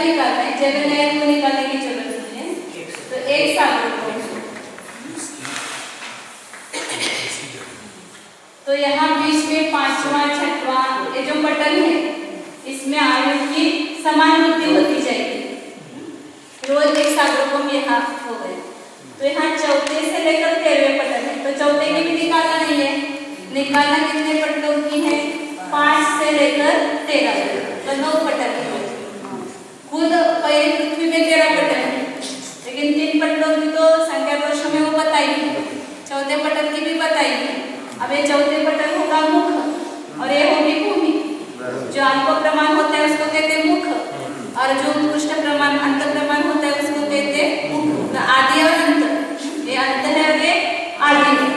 निकालना है, जगह है वो निकालने की जरूरत नहीं है। तो एक सागरोपम, तो यहाँ बीच में पांचवा छठवा ये जो पटल है इसमें आयु की समान वृद्धि होती जाएगी। रोज एक सागरोपम यहाँ हो गए। तो यहाँ चौथे से लेकर 13वें पटल है, तो चौथे की भी निकालना नहीं है। निकालना कितने पटलों की है? 5 से लेकर 13, तो 9 पटल है। खुद पहले पृथ्वी में 13 पटल है, लेकिन 3 पटलों की तो संख्या दोषों में वो बताई है, चौथे पटल की भी बताई है। अब ये चौथे पटल होगा मुख और ये होगी भूमि। जो अल्प प्रमाण होता है उसको कहते हैं मुख, और जो उत्कृष्ट प्रमाण अंत प्रमाण होता है उसको कहते हैं मुख। तो आदि और अंत, ये अंत है और ये आदि है।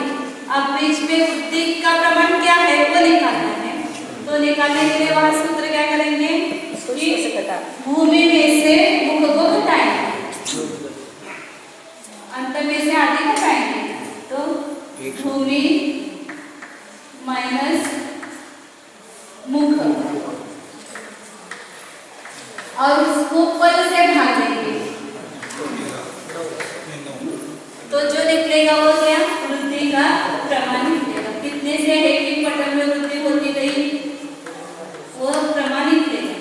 अब बीच में वृद्धि का प्रमाण क्या है वो निकालना है। तो निकालने के लिए वहां सूत्र क्या करेंगे कि भूमि में से मुख को घटाएंगे, अंत में से आदि घटाएंगे। तो भूमि माइनस मुख और उसको पद से भाग देंगे, तो जो निकलेगा वो क्या? वृद्धि का प्रमाण निकलेगा। कितने से है कि पटल में वृद्धि होती गई वो प्रमाण निकलेगा।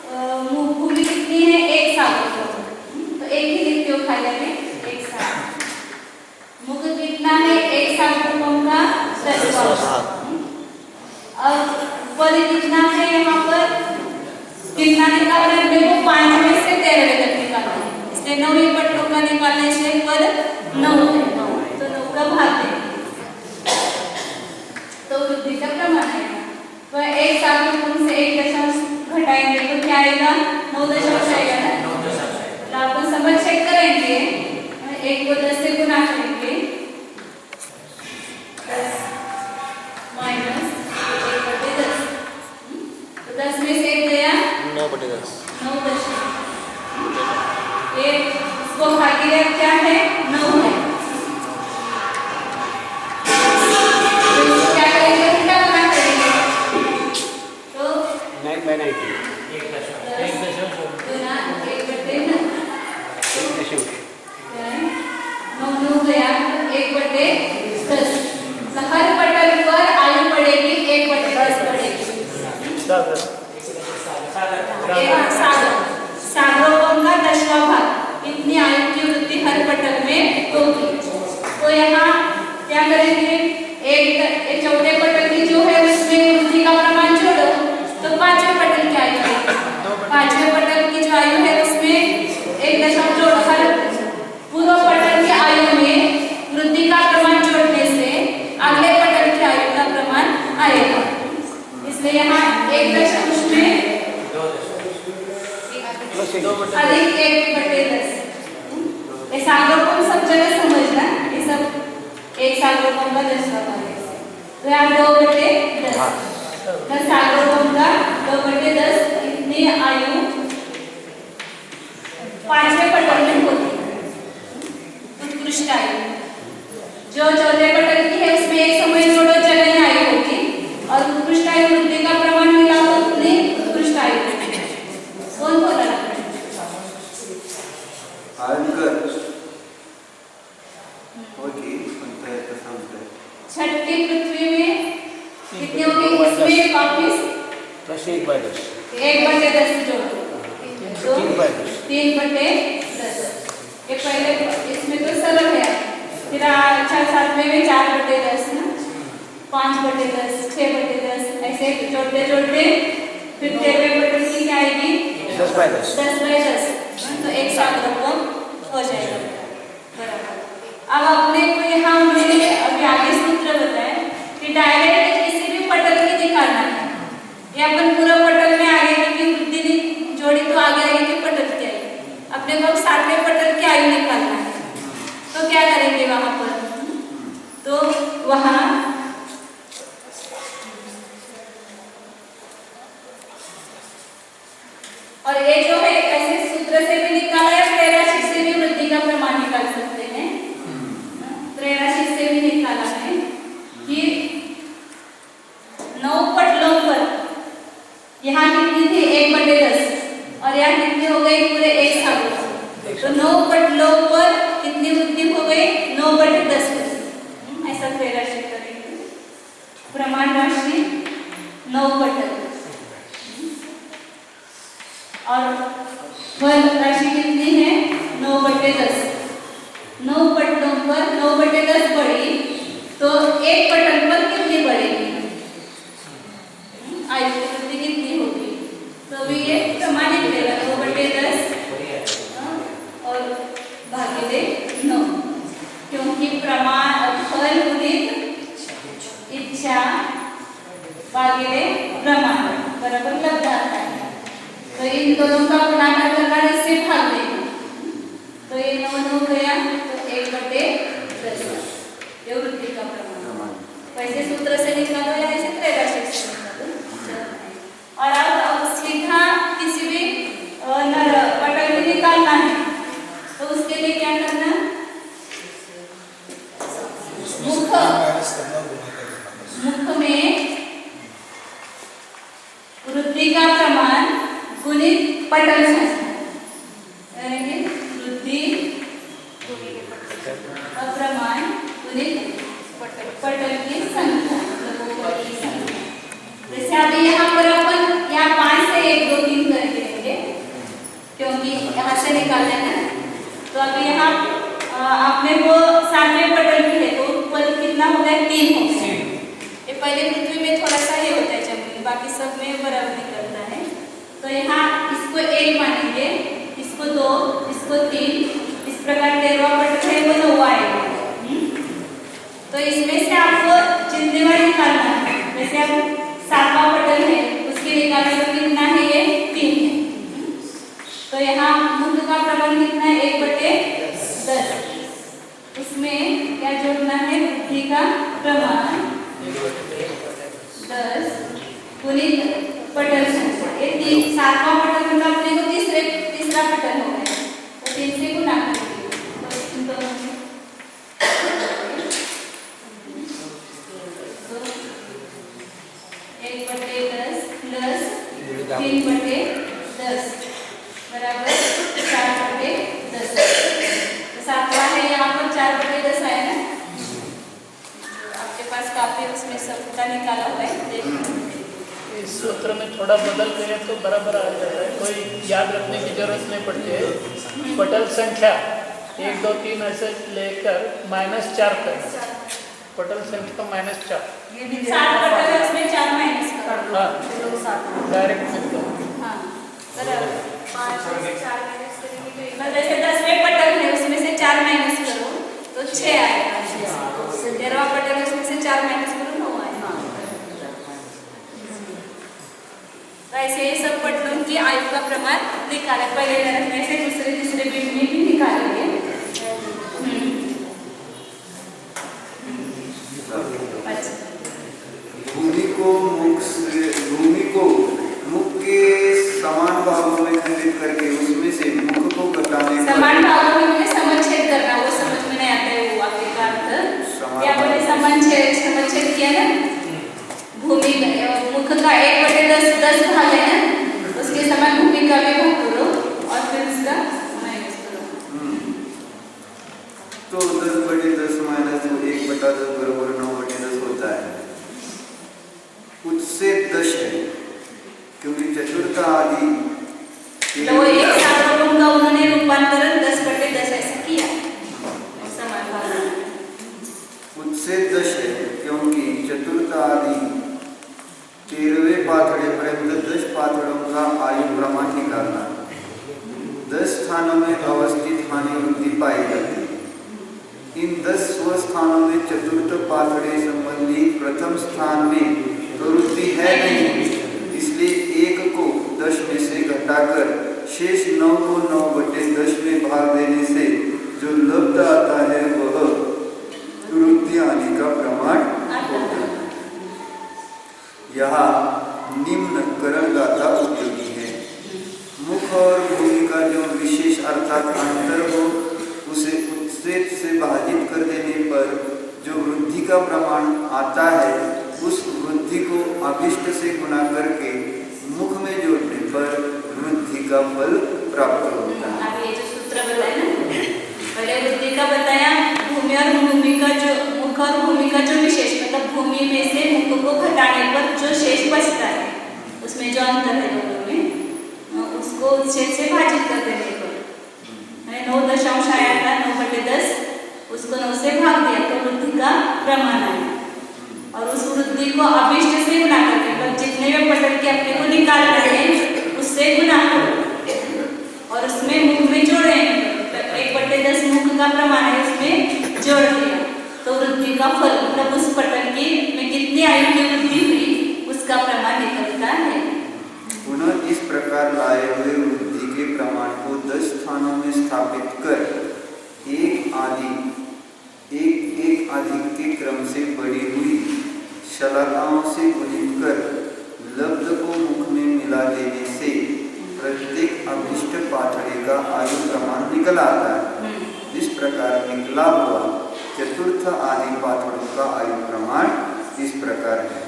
तो भूमि कितनी है? 1 सागरोपम, तो एक ही लिख के उठा लेंगे 1 साग। मुख कितना है? 1 सागरोपम का 10वां भाग। और पद कितना है यहाँ पर? कितना निकालना है? देखो 5 में से 13वें तक निकालना है, इसलिए 9वें पटलों का निकालने से पद 9 है, तो 9 का भाग देंगे तो वृद्धि का प्रमाण आएगा। तो 1 सागरोपम से 1 दशमलव घटाएंगे तो क्या आएगा? 9 दशमलव आएगा ना। तो आप समझ चेक करेंगे, 1 को 10 से गुना करेंगे, 10 माइनस 1/10, तो 10 में से 1 गया 9/10, 9 दशमलव। ये इसको भागिए क्या है? 9 है। तो इसको क्या करेंगे? उल्टा गुना करेंगे, तो 9/90, 1 गुना 1/9, 9 9 गया 1/10। तो हर पटल पर आयु पड़ेगी 1/10 पड़ेगी। सागरोपम का 10वां भाग, इतनी आयु की वृद्धि हर पटल में होगी। तो यहाँ क्या करेंगे? एक चौथे पटल की जो है उसमें वृद्धि का प्रमाण जोड़ो, तो 5वें पटल की आयु है, 5वें पटल की जो आयु है उसमें 1 दशमलव जोड़ो। हर पूर्व पटल की आयु में वृद्धि का प्रमाण जोड़ने से अगले पटल की आयु का प्रमाण आएगा। इसलिए यहाँ 1 दशमलव में अधिक 1/10। ये सागरोपम सब जगह समझना, ये सब 1 सागरोपम का 10वां भाग है। तो यहाँ 2/10, तो सागरोपम का 2/10 इतनी आयु 5वें पटल में होती है। उत्कृष्ट आयु जो चौथे पटल की है उसमें एक समय जोड़ो, जगह आयु होगी, और उत्कृष्ट आयु वृद्धि का प्रमाण मिला तो उतनी उत्कृष्ट आयु कौन बोला? छठी पृथ्वी में कितने होंगे? इसमें वापिस 1/10, 1/10 जोड़ो, तो 3/10। ये पहले इसमें तो सरल है, फिर 6-7वें में 4/10 ना, 5/10, 6/10, ऐसे जोड़ते जोड़ते फिर 13वें पटल की क्या आएगी? 10/10, 10/10, तो 1 सागरोपम हो जाएगा। बराबर। अब अपने को यहाँ हमने अभी आगे सूत्र बताया कि डायरेक्ट किसी भी पटल की निकालना है, ये अपन पूरा पटल में आगे की वृद्धि जोड़ी तो आगे की पटल की आएगी, अपने को 7वें पटल की आयु निकालना है। तो क्या करेंगे वहां पर? तो वहां और ये जो है ऐसे सूत्र से भी निकाला है, त्रैराशिक से भी वृद्धि का प्रमाण निकाल सकते हैं। त्रैराशिक से भी निकाला है कि 9 पटलों पर यहाँ कितनी कितनी थी 1/10 और यहाँ कितनी हो गई पूरे 1 सागरों। तो 9 पटलों पर कितनी वृद्धि हो गई 9/10। ऐसा त्रैराशिक करेंगे। प्रमाण राशि 9 पटल और फल राशि कितनी है 9/10। 9 पटलों पर 9/10 बढ़ी तो 1 पटल पर कितनी बढ़ेगी आयु की वृद्धि कितनी होगी। तो भी ये प्रमाणित रहेगा 9/10 और भागिले 9 क्योंकि प्रमाण फल गुणित इच्छा भागिले प्रमाण बराबर लग जाता है। तो इन दोनों का गुणाकार करना इससे भाग देगा तो ये 9 हो गया तो 1/10 ये वृद्धि का प्रमाण। वैसे सूत्र से निकालो या ऐसे त्रैराशिक से निकालो। और अब सीधा किसी भी पटल में निकालना है तो उसके लिए क्या करना मुख में वृद्धि का प्रमाण गुणित पटल संख्या वृद्धि और प्रमाण गुणित पटल की संख्या। जैसे अभी यहाँ पर अपन यहाँ 5 से 1 2 3 करके लेंगे क्योंकि यहाँ से निकालना है। तो अभी यहाँ आपने वो 7वें पटल की है तो पद कितना हो गया 3 हो गया। ये पहले पृथ्वी में थोड़ा सा ही होता है जमीन बाकी सब में बराबर निकलता है। तो यहाँ इसको 1 मानेंगे इसको 2 इसको 3 इस प्रकार 13वां पटल है वो 9वां आएगा। तो इसमें से आपको जितने निकालना है जैसे अब 7वां पटल है उसके निकालने में कितना है ये 3 है। तो यहाँ मुख का प्रमाण कितना है 1/10। उसमें क्या जोड़ना है वृद्धि का प्रमाण 10 गुणित पटल संख्या। ये 7वां पटल मतलब अपने को तीसरा पटल हो गया तो 3 से गुणा करेंगे तो इन दोनों में 1/10 प्लस 3/10 बराबर 4/10। तो 7वां है यहाँ पर 4/10 आया ना आपके पास काफी उसमें सबका निकाला हुआ है। इस सूत्र में थोड़ा बदल गए तो बराबर आ जाता है कोई याद रखने की जरूरत नहीं पड़ती है। पटल संख्या 1 2 3 ऐसे लेकर -4 तक पटल संख्या का -4 7 पटल है उसमें 4 माइनस कर दो। हाँ डायरेक्ट मिलता हाँ बराबर 5 से 4 माइनस करेंगे तो मतलब जैसे 10वें पटल है उसमें से 4 माइनस करो तो 6 आएगा। 13वां पटल है उसमें से 4 माइनस करो 9 आएगा। तो ऐसे ये सब पटलों की आयु का प्रमाण निकाला पहले रखने से दूसरे तीसरे बीट में भी निकालेंगे। भूमि को मुख के समान भागों में खंडित करके उसमें से मुख को घटाने समान भागों में समच्छेद करना वो समझ में नहीं आता है वो वाक्य का अर्थ क्या बोले समच्छेद किया ना भूमि मुख का 1/10 भाग है ना उसके समान भूमि का भी भाग करो और फिर उसका माइनस करो। तो 10/10 माइनस 1/10 बराबर 9/10 होता है। उससे 10 है क्योंकि चतुर्थ आदि तो एक सागरों का उन्होंने रूपांतरण 10/10 ऐसा किया समान भाग। उससे 10 है क्योंकि चतुर्थ आदि 13वें पाथड़े पर्यंत 10 पाथड़ों का आयु प्रमाण निकालना। 10 स्थानों में अवस्थित हानि वृद्धि पाई जाती है। इन 10 स्वस्थानों में चतुर्थ पाथड़े संबंधी प्रथम स्थान में तो वृद्धि है नहीं इसलिए 1 को 10 में से घटाकर शेष 9 को 9/10 में भाग देने से जो लब्ध आता है वह वृद्धि आने का प्रमाण होता है। यहाँ निम्न करणदाता उपयोगी है। मुख और भूमि का जो विशेष अर्थात अंतर हो उसे उत्सेद से भाजित कर देने पर जो वृद्धि का प्रमाण आता है उस वृद्धि को अभिष्ट से गुणा करके मुख में जोड़ने का फल प्राप्त होता है। अभी ये जो सूत्र बताया ना, पहले वृद्धि का बताया, भूमि और भूमि का जो मुख और भूमि का जो विशेष, मतलब भूमि में से मुख को घटाने पर जो शेष बचता है, उसमें जो अंतर है दोनों में, उसको शेष से भाजित कर देने पर 9 आया था, 9/10, उसको 9 से भाग दिया तो वृद्धि का प्रमाण आया। और उस वृद्धि को अभिष्ट से गुणा करके, मतलब जितने भी पटल के अपने को निकाल रहे हैं उससे गुणा करो और उसमें मुख में जोड़े, 1/10 मुख का प्रमाण है, उसमें जोड़ दिया तो वृद्धि का फल, मतलब उस पटल की में कितनी आयु की वृद्धि हुई उसका प्रमाण निकलता है। पुनः इस प्रकार लाए हुए वृद्धि के प्रमाण को 10 स्थानों में स्थापित कर एक अधिक के क्रम से बढ़ी हुई शलाकाओं से गुणित कर लब्ध को मुख में मिला देने से प्रत्येक अभिष्ट पाथड़े का आयु प्रमाण निकल आता है। इस प्रकार निकला हुआ चतुर्थ आदि पाथड़ों का आयु प्रमाण इस प्रकार है।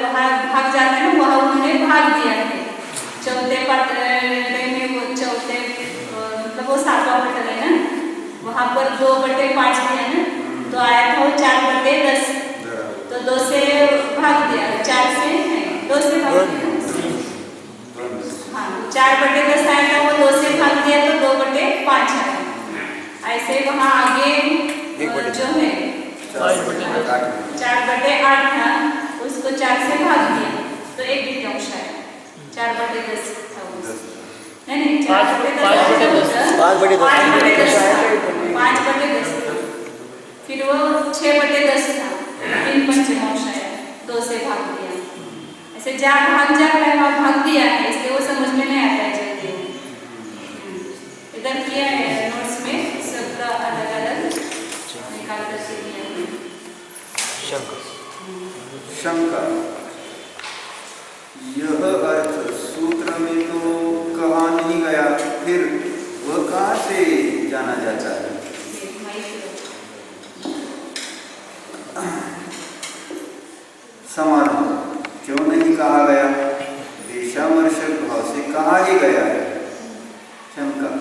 वहाँ भाग जाता है ना, वहाँ उन्होंने भाग दिया है चौथे पाथड़े में, वो चौथे मतलब वो 7वां पटल है ना, वहाँ पर 2/5 दिया ना, तो आया था वो 4/10, तो 2 से भाग दिया, 4 से 2 से भाग दिया, हाँ 4/10 आया था, वो 2 से भाग दिया तो 2/5 आया। ऐसे वहाँ आगे जो है 4/8 था, उसको 4 से भाग दिया तो 1/2 आया, 4/10 था वो, नहीं 5/10, फिर वो 6/10 था, 3/5 आया, 2 से भाग दिया। ऐसे जहाँ भाग जाता है वहाँ भाग दिया है, इसलिए वो समझ में नहीं आता है जल्दी। इधर किया है नोट्स में, सबका अलग अलग निकाल करके दिया है। शंका, यह अर्थ सूत्र में तो कहा नहीं गया, फिर वह कहाँ से जाना जाता है? समाधान, क्यों नहीं कहा गया? देशामर्शक भाव से कहा ही गया है। शंका,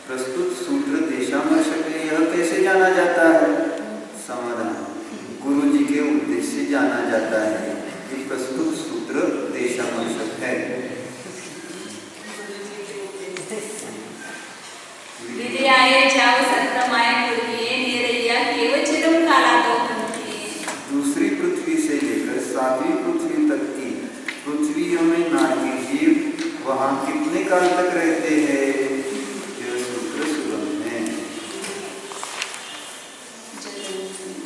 प्रस्तुत सूत्र देशामर्शक है, यह कैसे जाना जाता है? समाधान, गुरु जी के उपदेश से जाना जाता है कि प्रस्तुत सूत्र देशामर्शक है। विद्याये जाव सत्तमाय पूर्वीये निरैया केवचिरम कालादो भवति। दूसरी पृथ्वी से लेकर 7वीं पृथ्वी तक की पृथ्वियों में नारी जीव वहाँ कितने काल तक रहते हैं? यह सूत्र सुगम है।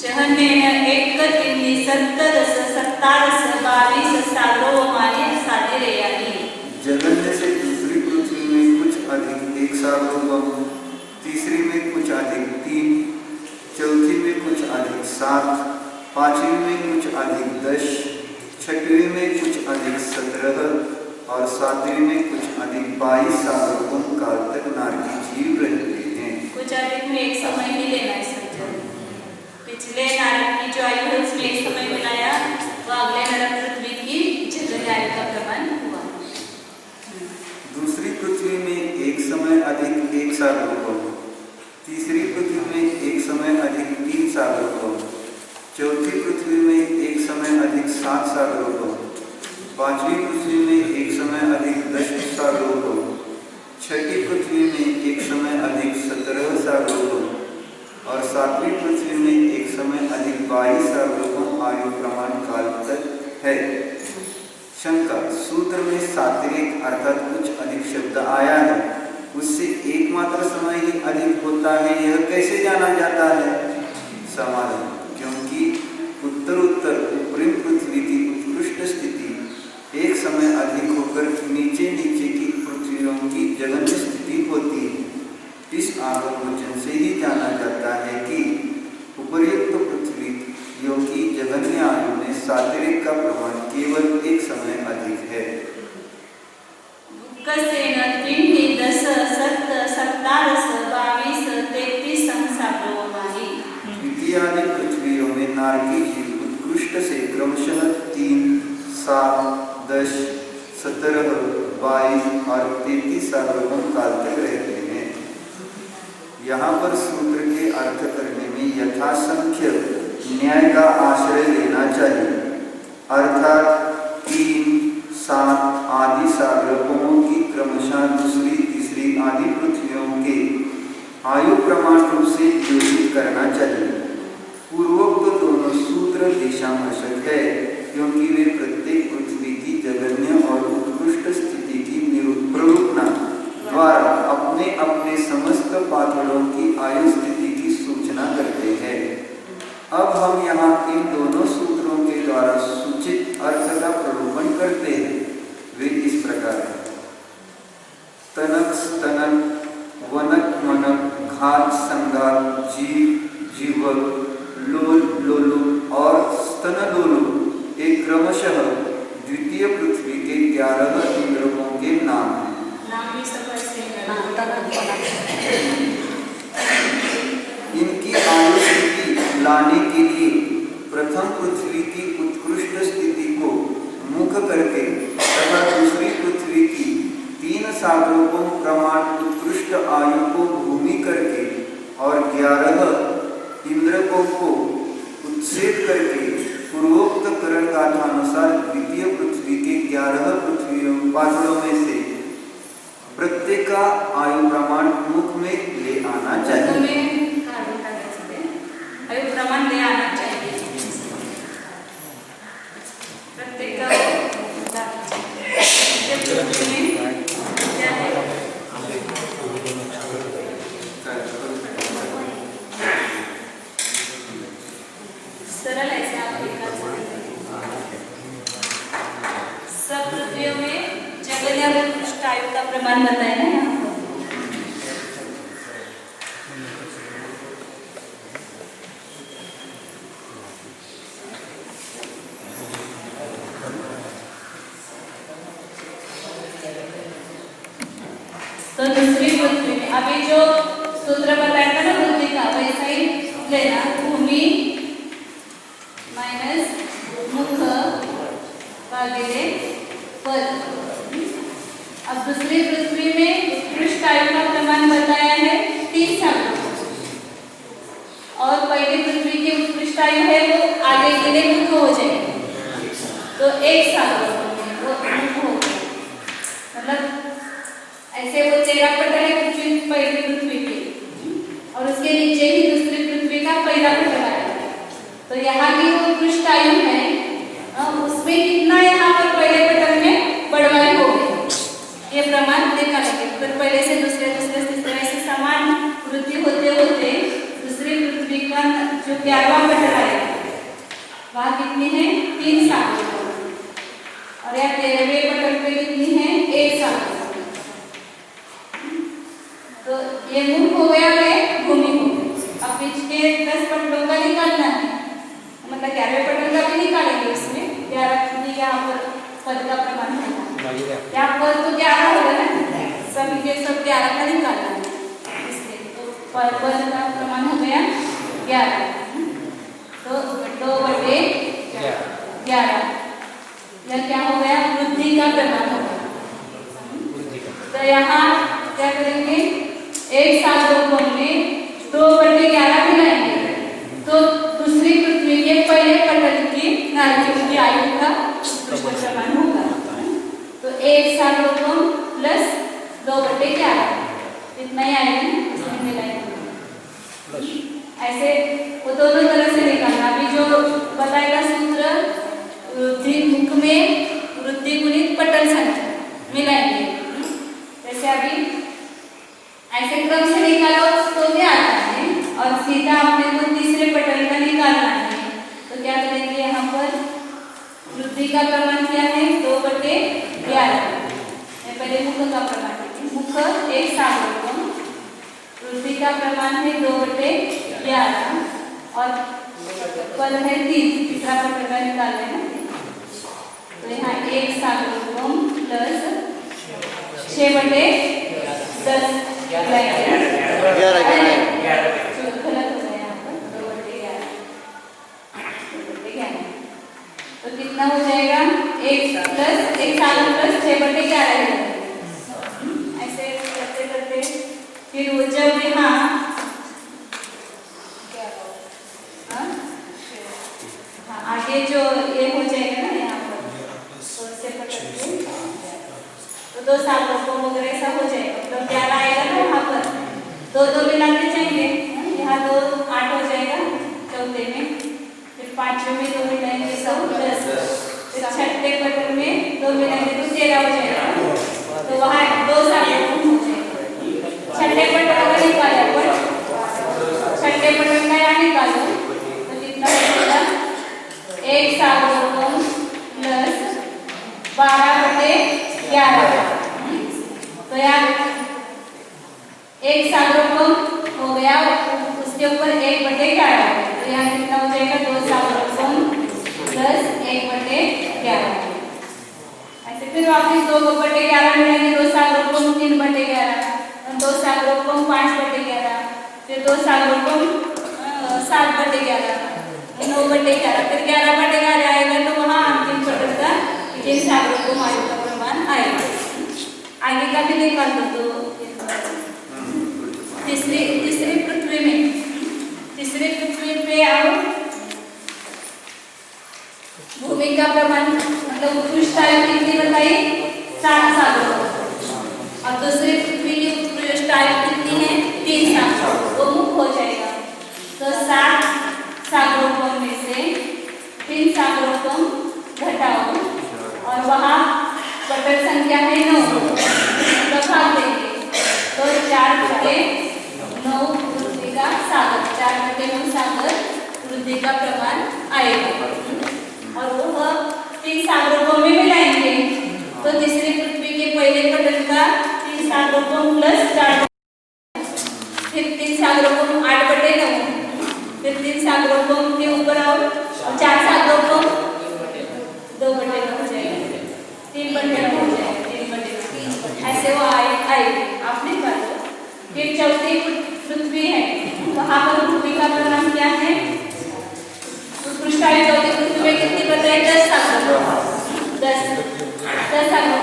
जहन्नेन 1 3 17 17 22 सार्वभौमानि साधिरेयानि। जगन्य से दूसरी पृथ्वी में कुछ अधिक 1 सार्वभौम, तीसरी में कुछ अधिक 3, चौथी में कुछ अधिक 7, 5वीं में कुछ अधिक 10, 6वीं में कुछ अधिक 17 और 7वीं में कुछ अधिक 22 सार्वभौम काल तक नारकी जीव रहते हैं। कुछ अधिक में एक समय ही लेना है समझो। पिछले नारक की जो आयु है उसमें एक समय मिलाया, वो अगले नरक पृथ्वी की जगह आयु का प्रमाण हुआ। दूसरी पृथ्वी में एक समय अधिक 1 सार्वभौम, तीसरी पृथ्वी में एक समय अधिक 3 सार्वभौम, चौथी पृथ्वी में एक समय अधिक 7 सार्वभौम, 5वीं पृथ्वी में एक समय अधिक 10 सार्वभौम, 6ठी पृथ्वी में एक समय अधिक 17 सार्वभौम और 7वीं पृथ्वी में एक समय अधिक 22 सार्वभौम आयु प्रमाण काल तक है। शंका, सूत्र में सात्विक अर्थात कुछ अधिक शब्द आया है, उससे एकमात्र समय ही अधिक होता है, यह कैसे जाना जाता है? समाधान, क्योंकि उत्तरोत्तर ऊपरी पृथ्वी की उत्कृष्ट स्थिति एक समय अधिक होकर नीचे नीचे की पृथ्वियों की जघन्य स्थिति होती है। इस आलोचन से ही जाना जाता है कि उपर्युक्त पृथ्वी योगी जघन्य आयु में सात्विक का प्रमाण केवल एक समय अधिक है। कसेन 3 10 7 17 22 33 सार्वभौमानि। द्वितीयादि पृथ्वियों में नारकी जीव उत्कृष्ट से क्रमशः 3, 7, 10, 17, 22 और 33 सार्वभौम काल तक रहते हैं। यहाँ पर सूत्र के अर्थ करने में यथासंख्य न्याय का आश्रय लेना चाहिए, अर्थात 3, 7 आदि सार्वभौमों की क्रमशः दूसरी, तीसरी आदि पृथ्वियों के आयु प्रमाण रूप से योजित करना चाहिए। पूर्वोक्त दोनों सूत्र दिशामर्शक है, क्योंकि वे प्रत्येक पृथ्वी की जघन्य और उत्कृष्ट स्थिति की निरूपणा द्वारा अपने अपने समस्त पाथड़ों की आयु स्थिति की सूचना करते हैं। अब हम यहाँ इन दोनों सूत्रों के द्वारा सूचित अर्थ का प्रलोभन करते हैं। वे इस प्रकार हैं: तनक स्तनक, वनक मनक, घात संघात, जीव जीवक, लोल लोलुप और स्तनलोलुप एक क्रमशः द्वितीय पृथ्वी के 11 इंद्रकों के नाम हैं। नाम भी सब ऐसे इनकी आयु स्थिति लाने के लिए प्रथम पृथ्वी की उत्कृष्ट स्थिति को मुख करके तथा दूसरी पृथ्वी की 3 सार्वभौम प्रमाण उत्कृष्ट आयु को भूमि करके और 11 इंद्रकों को उच्छेद करके पूर्वोक्त करण गाथानुसार द्वितीय पृथ्वी के 11 पृथ्वियों पाथड़ों में से प्रत्येक का आयु प्रमाण मुख में ले आना चाहिए। आयु प्रमाण ले आना चाहिए प्रत्येक का। क्या है? सरल ऐसे आप लिखा सब पृथ्वियों में जघन्य और उत्कृष्ट आयु का प्रमाण बताया है यहाँ पर। तो दूसरी पृथ्वी में अभी जो सूत्र बताया था ना पृथ्वी का, वैसा ही लेना, भूमि माइनस मुख भागिले पद। अब दूसरी पृथ्वी में उत्कृष्ट आयु का प्रमाण बताया है 3 साल, और पहली पृथ्वी की उत्कृष्ट आयु है वो आगे के लिए मुख हो जाएगी, तो 1 साल वो मुख हो गया। मतलब ऐसे वो 13 पटल है पृथ्वी, पहली पृथ्वी की, और उसके नीचे ही दूसरी पृथ्वी का पहला पटल आया। तो यहाँ की जो उत्कृष्ट आयु है उसमें कितना यहाँ पर पहले पटल में बढ़वाई हो गई, ये प्रमाण देखा लगे। फिर पहले से दूसरे दूसरे तीसरे ऐसे समान वृद्धि होते होते दूसरी पृथ्वी का जो 11वां पटल आएगा वहाँ कितनी है 3 साल, और यहाँ 13वें पटल पे कितनी है 1 साल। तो ये मुख हो गया है, भूमि हो गई। अब बीच के 10 पटलों का निकालना है, मतलब 11वें पटल का भी निकालेंगे। इसमें 11 यहाँ पर पद का प्रमाण होगा, यहाँ पर तो 11 होगा ना, सभी के सब 11 का निकालना है। इसलिए तो पद का प्रमाण हो गया 11, तो 2/11 यह क्या हो गया, वृद्धि का प्रमाण होगा। तो यहाँ क्या करेंगे, 1 साल में 2/11 मिलाएंगे, तो दूसरी पृथ्वी के पहले पटल की नारियों की आयु का प्रमाण होगा। तो 1 साल प्लस 2/11 इतना ही आएगा, इसमें मिलाएंगे। ऐसे वो दोनों तरह से निकालना। अभी जो बताएगा सूत्र वृद्धि मुख में वृद्धि गुणित पटल संख्या मिलाएंगे। जैसे अभी ऐसे क्रम से निकालो तो क्या आता है, और सीधा अपने को तीसरे पटल का निकालना है। तो क्या करेंगे, यहाँ पर वृद्धि का प्रमाण क्या है 2/11। मैं पहले मुख का प्रमाण देती हूँ। मुख 1 साल, वृद्धि का प्रमाण है 2/11, और पद है 3, तीसरा पटल का निकाल लेना। तो यहाँ 1 साल प्लस 6/10 गलत हो गया यहाँ पर 2/11। तो कितना हो जाएगा, 1 साल प्लस 6/11 है। दो सागरों वगैरह ऐसा हो जाएगा, मतलब 11 आएगा ना वहाँ पर, दो दो मिलाते जाएंगे, यहाँ 2 8 हो जाएगा चौथे में, फिर पांचवें में 2 मिलाएंगे 10, फिर छठे बटन में 2 मिलाएंगे तो 13 हो जाएगा, तो वहाँ 2 सागरों हो जाएगा। छठे बटन अगर निकाले पर छठे बटन का यहाँ निकालो तो कितना बचेगा, 1 सागरों प्लस 12/11, तो यहाँ 1 सागरों हो गया, उसके ऊपर 1/11, तो यहाँ कितना हो जाएगा, 2 सागरों प्लस 1/11। ऐसे फिर वापस 2/11 मिलेंगे, 2 सागरों 3/11, 2 सागरों 5/11, फिर 2 सागरों 7/11, 9/11, फिर 11/11 आएगा, तो वहाँ अंतिम पटल का 3 सागरों आयु का प्रमाण आएगा। आगे का भी निकाल दो, तो तीसरी पृथ्वी पे आओ, भूमि का प्रमाण मतलब उत्कृष्ट आयु कितनी बताई, 7 सागरों, और दूसरी पृथ्वी की उत्कृष्ट आयु कितनी है, 3 सागरों, वो मुक्त हो जाएगा। तो 7 सागरों में से 3 सागरों घटाओ, और वहाँ पटल संख्या है 9, तो भाग देंगे, तो 4/9 वृद्धि का सागर, 4/9 सागर वृद्धि का प्रमाण आएगा, और वह 3 सागरों में मिलाएंगे, तो तीसरी पृथ्वी के पहले पटल का 3 सागरों प्लस 4, फिर 3 सागरों 8/9, फिर 3 सागरों के ऊपर आओ, 4 सागरों 2/9 हो जाएगा, 3/9 हो जाएगा, 3/9, ऐसे वो आएगी, आपने पढ़ा। फिर चौथी पृथ्वी है, वहाँ पर भूमि का प्रमाण क्या है, उत्कृष्ट आयु चौथी पृथ्वी में कितनी बताए, 10 सागरों, 10 सागरों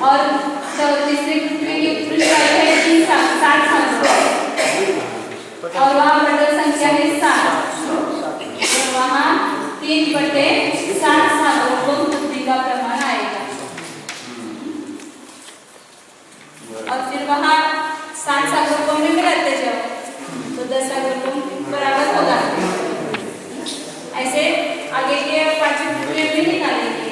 और तीसरी पृथ्वी की उत्कृष्ट आयु है 7 सागरों, और वहाँ पटल संख्या है 7, तो वहाँ 3/7 सागरों पृथ्वी का प्रमाण आएगा, और फिर वहाँ 7 सागरों में मिलाते जाओ, तो 10 सागरों बराबर होगा। ऐसे आगे के 5 पृथ्वी में निकालेंगे,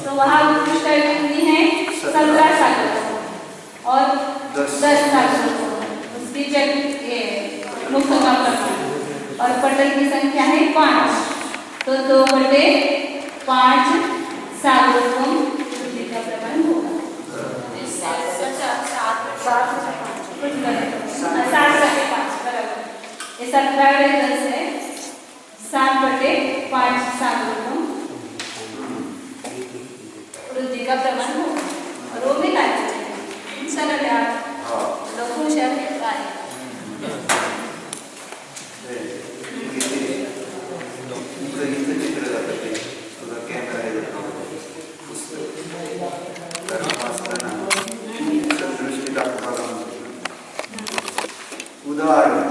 तो वहाँ उत्कृष्ट आयु कितनी है, 17 सागरों और 10 सागरों, उसकी मुक्त का प्रमाण, और पटल की संख्या है 5, तो 2/5 सागरों वृद्धि का प्रमाण होगा। 7/5 बराबर, ये 17/10 है, 7/5 सागरों वृद्धि का प्रमाण होगा, और वो मिला सरल है, आप लोग होशियार है। उदाहरण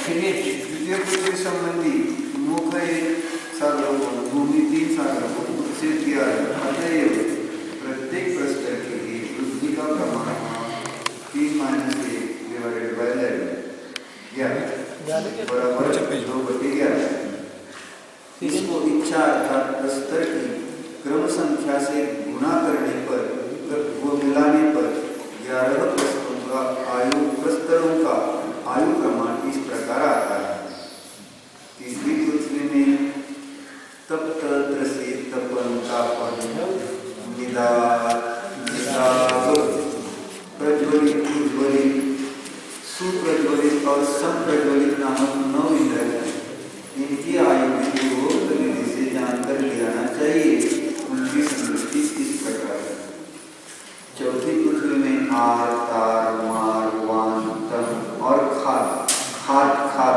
द्वितीय पृथ्वी संबंधी मुख 1 सागरों, भूमि 3 सागरों से किया है, अतएव प्रत्येक प्रस्तर के लिए वृद्धि का प्रमाण 3 - 1/11 बराबर 2/11। इसको इच्छा अर्थात प्रस्तर की क्रम संख्या से गुणा करने पर वो मिलाने पर 11 प्रस्तरों का आयु प्रमाण इस प्रकार आता है। तीसरी पृथ्वी में तप्त दृश्य तपन तापन प्रज्वलित उज्ज्वलित सुप्रज्वलित और संप्रज्वलित नामक 9 इंद्र हैं। इनकी आयु पूर्वोक्त विधि से जानकर लियाना चाहिए। उनकी समृद्धि इस प्रकार है। चौथी पृथ्वी में आर तार मार वान तम और खाद खाद खाद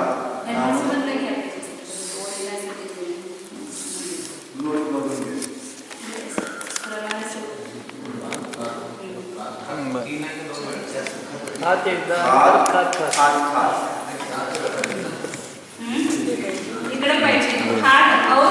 इकडे पाहिजे खाद और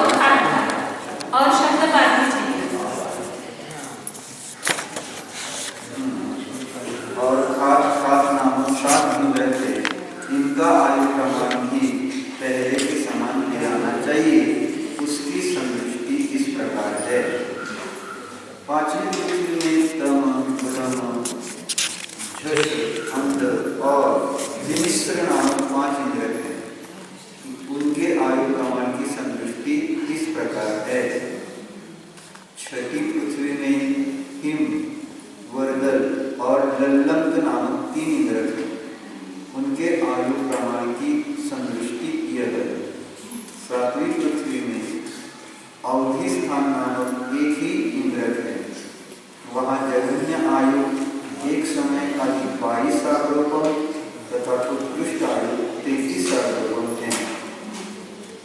सातवीं पृथ्वी में अवधि स्थान नामक एक ही इंद्रक है। वहाँ जघन्य आयु एक समय आदि 22 सार्वभौम तथा उत्कृष्ट आयु 33 सार्वभौम है।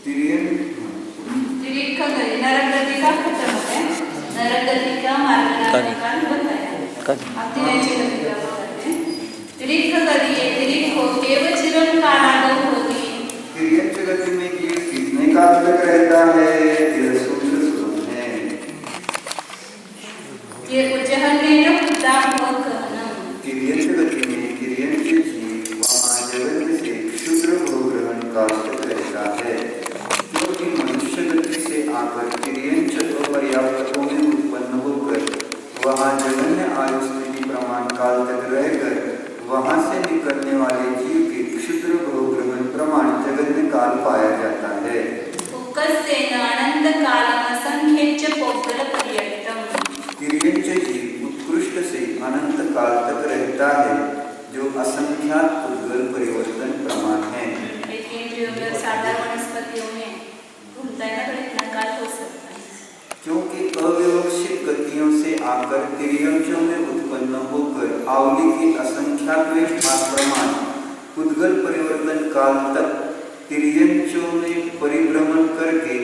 त्रिक का नरक गति का खत्म है। नरक गति का मार्ग काल बताया। अब तिरंची गति का बताते हैं। त्रिक गति त्रिक को केवल चिरन कालागम होती। तिरंची गति में ये कितने काल तक रहता है? यह सूत्र सुन है। ये उज्जहन उद्दाम और कहनम। तिरंची गति में तिरंची जीव वहाँ जगत से क्षुद्र भोग ग्रहण काल तक रहता है, क्योंकि मनुष्य गति से आकर तिरंच अपर्याप्तों में उत्पन्न होकर वहाँ जगन्य आयु स्थिति प्रमाण काल तक रहकर वहाँ से निकलने वाले जीव के क्षुद्र भोग ग्रहण प्रमाण जगन्य काल पाया जाता है। अनंत कालम असंख्येच पौगल पर्यंतम। तिर्यंच जीव उत्कृष्ट से अनंत काल तक रहता है, जो असंख्यात उद्गल परिवर्तन प्रमाण है। लेकिन जो साधारण वनस्पतियों में घूमता है ना, तो इतना काल हो सकता है, क्योंकि अव्यवस्थित गतियों से आकर तिर्यंचों में उत्पन्न होकर आवली के असंख्यात भाग प्रमाण उद्गल परिवर्तन काल तक तिर्यंचों में परिभ्रमण करके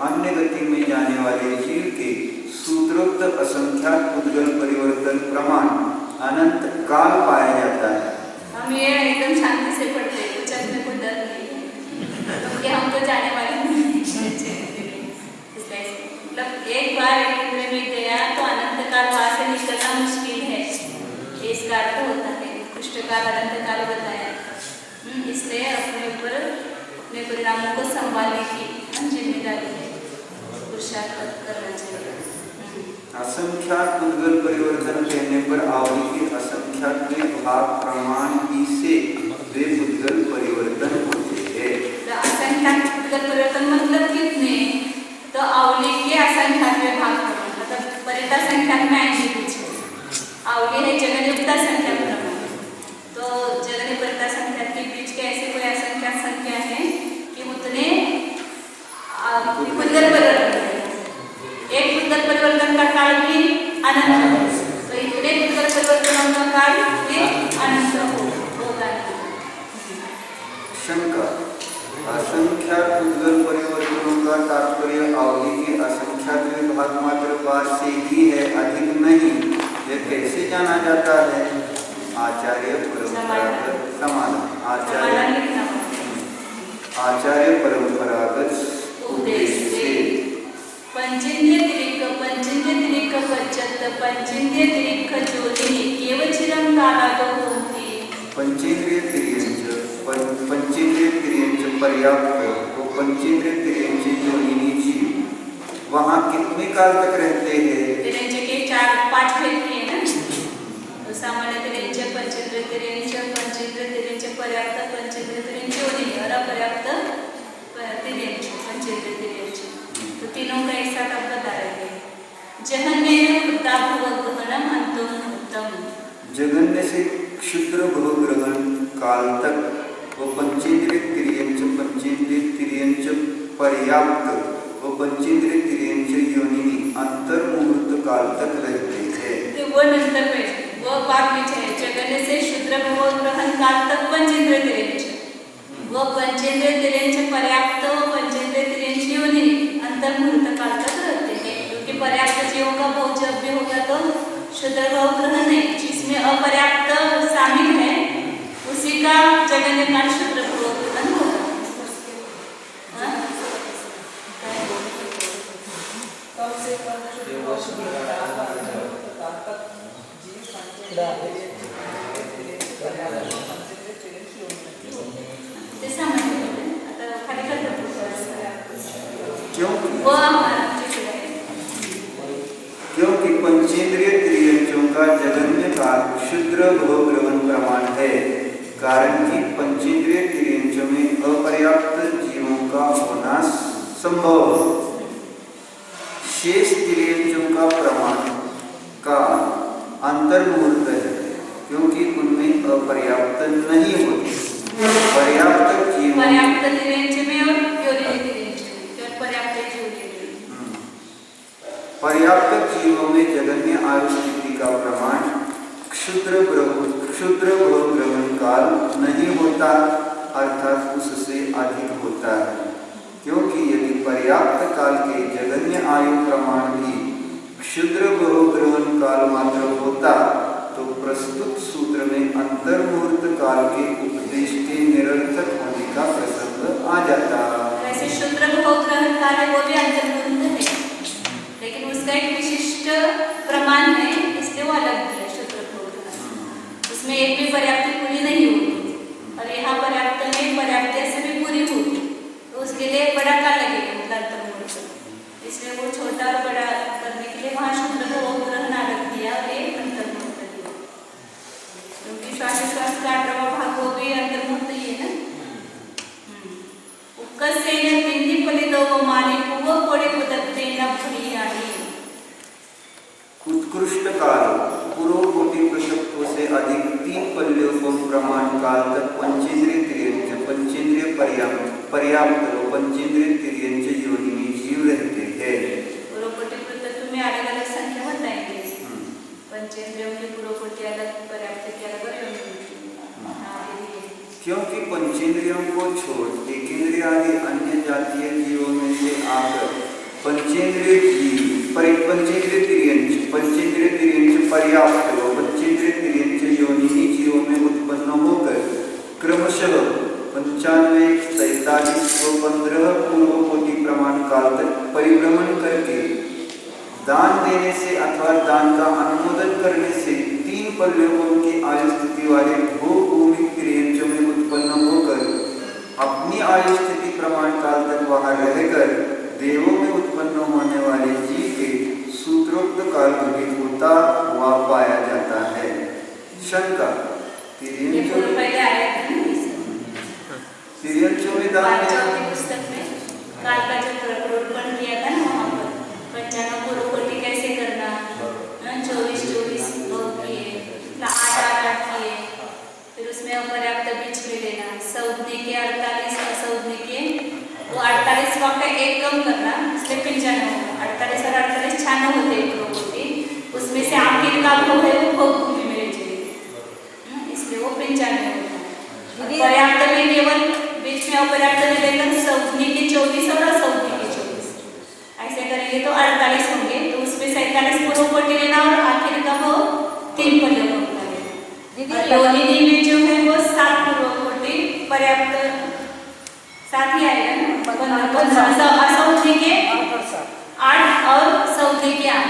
अन्य गति में जाने वाले जीव के सूत्रोक्त असंख्यात उद्गल परिवर्तन प्रमाण अनंत काल पाया जाता है। हम ये एकदम शांति से पढ़ते हैं, कुछ अपने को डर नहीं है, क्योंकि हम तो जाने वाले नहीं हैं। मतलब एक बार एक इंद्र में गया तो अनंत काल वहाँ से निकलना मुश्किल है, इसका अर्थ होता है। उत्कृष्ट काल अनंत काल बताया, इसलिए अपने ऊपर अपने परिणामों को संभालने की जिम्मेदारी है, पुरुषार्थ करना चाहिए। असंख्यात उद्गल परिवर्तन कहने पर आवली के असंख्यात भाग प्रमाण ही से वे उद्गल परिवर्तन होते हैं। असंख्यात उद्गल परिवर्तन मतलब कितने? तो आवली के असंख्यात भाग प्रमाण, मतलब परिता संख्या में 80 पीछे आवली है जगन्युक्ता संख्या प्रमाण। तो जगन्य परिता संख्या के बीच के ऐसे कोई असंख्यात संख्या है कि उतने उद्गल परिवर्तन, एक उद्गल परिवर्तन का काल भी अनंत है, तो इतने उद्गल परिवर्तनों का काल भी अनंत होगा। शंका, असंख्यात उद्गल परिवर्तनों का तात्पर्य आवली के असंख्यात भाग मात्र बार से ही है, अधिक नहीं। यह कैसे जाना जाता है? आचार्य परंपरागत समाधान। आचार्य परंपरागत उपदेश से पंचेंद्रिय तिरिक पश्चात पंचेंद्रिय तिरिक ज्योति केवल चिरं कालातो होती। पंचेंद्रिय तिर्यंच पर्याप्त वो पंचेंद्रिय तिर्यंच योनिनी जीव वहाँ कितने काल तक रहते हैं? तिर्यंच के 4-5 भेद किए ना, तो सामान्य तिर्यंच, पंचेंद्रिय तिर्यंच, पंचेंद्रिय तिर्यंच पर्याप्त, पंचेंद्रिय तिर्यंच योनिनी और अपर्याप्त तिर्यंच, पंचेंद्रिय तिर्यंच, तो तीनों का एक साथ आप बता रहे हैं। जघन्य वृद्धाभवग्रहणम अंतोन्मुक्तम। जघन्य से क्षुद्र भोग ग्रहण काल तक वो पंचेंद्रिय तिर्यंच पर्याप्त वो पंचेंद्रिय तिर्यंच योनिनी अंतर मुहूर्त काल तक रहते हैं। तो वो नंतर में वो बाद में चाहिए। जघन्य से क्षुद्र भोग ग्रहण काल तक पंचेंद्रिय तिर्यंच, वो पंचेंद्रिय तिर्यंच पर्याप्त, वो पंचेंद्रिय तिर्यंच योनिनी अंतर मुहूर्त काल तक रहते हैं। क्योंकि पर्याप्त जीवों का भोग जब भी होगा तो क्षुद्र भोग ग्रहण नहीं, जिसमें अपर्याप्त शामिल है उसी का जगन्य काल क्षुद्र भोग ग्रहण होगा। क्योंकि पंचेंद्रिय तिर्यंचों का जघन्य काल क्षुद्र भोग ग्रहण प्रमाण है, कारण कि पंचेंद्रिय तिर्यंचों में अपर्याप्त जीवों का होना संभव है। शेष तिर्यंचों का प्रमाण का अंतर मुहूर्त है, क्योंकि उनमें अपर्याप्त नहीं होती। पर्याप्त जीव पर्याप्त तिर्यंच में और योनिनी तिर्यंच में पर्याप्त जीवों में जगन्य आयु स्थिति का प्रमाण क्षुद्र ग्रहण काल नहीं होता, अर्थात उससे अधिक होता है। क्योंकि यदि पर्याप्त काल के जगन्य आयु प्रमाण भी क्षुद्र ग्रहण काल मात्र होता तो प्रस्तुत सूत्र में अंतर्मुहूर्त काल के उपदेश के निरर्थक होने का प्रसंग आ जाता। वैसे क्षुद्र ग्रहण काल है वो भी अंतर्मुहूर्त है, लेकिन उसका एक विशिष्ट प्रमाण है, इसलिए वो अलग है। क्षुद्र ग्रहण उसमें एक भी पर्याप्ति पूरी नहीं होती, और यहाँ पर्याप्त में पर्याप्ति से भी पूरी होती, तो उसके लिए बड़ा काल लगेगा अंतर्मुहूर्त, इसलिए वो छोटा और बड़ा करने के लिए वहाँ क्षुद्र ग्रहण अलग दिया और ये अंतर्मुहूर्त दिया, क्योंकि श्वासोच्छ्वास का 8वां भाग वो भी अंतर्मुहूर्त ही है ना। उक्कसेन बिंदी फलितो मानी पूर्व कोड़ी पुदत्तेन भूयानि। उत्कृष्ट काल पूर्व कोटि प्रशक्तों से अधिक 3 पल्यों प्रमाण काल तक पंचेंद्रिय तिर्यंच पंचेंद्रिय पर्याप्त पंचेंद्रिय तिर्यंच योनि में जीव रहते हैं। पूर्व कोटि प्रशक्त में अलग अलग संख्या बताएंगे, पंचेंद्रियों की पूर्व कोटि अलग, पर्याप्त की अलग और योनि। क्योंकि पंचेंद्रियों को छोड़ एकेंद्रिय आदि अन्य जातीय जीवों में से आकर पंचेंद्रिय तिर्यंच पर्याप्त पंचेंद्रिय तिर्यंच योनि जीवों में उत्पन्न होकर क्रमशः 95, 43 व 15 पूर्व कोटि प्रमाण काल तक परिभ्रमण करके दान देने से अथवा दान का अनुमोदन करने से 3 पल्यों की आयु स्थिति वाले भूभूमिक तिर्यंचों में उत्पन्न होकर अपनी आयु स्थिति प्रमाण काल तक वहां रहकर देवों में उत्पन्न होने वाले जीव के सूत्रोक्त काल भी होता हुआ पाया जाता है। शंका तिर्यंचों में दान पुस्तक में काल का जो प्रकरण किया था ना, वहाँ पर 95 पूर्व कोटि कैसे करना, 24 किए, 8 किए, फिर उसमें पर्याप्त बीच में लेना, सौदने के 48 असौदने के वो 48 का एक कम करना, इसलिए 95 होगा। 48 और 48 96 होते हैं पूर्व कोटि, उसमें से आखिर का भोग है वो भोग भूमि में चाहिए, इसलिए वो 95 होता है। पर्याप्त में केवल बीच में अपर्याप्त में लेकर सौदने के 24 और असौदने के 24 ऐसे करेंगे तो 48 होंगे, तो उसमें 47 पूर्व कोटि लेना और आखिर का वो 3 पल्यों का होता है। योनि में जो है वो 7 पूर्व कोटि पर्याप्त 7 ही आएगा ना, असौदने के 8 और सौदने के 8,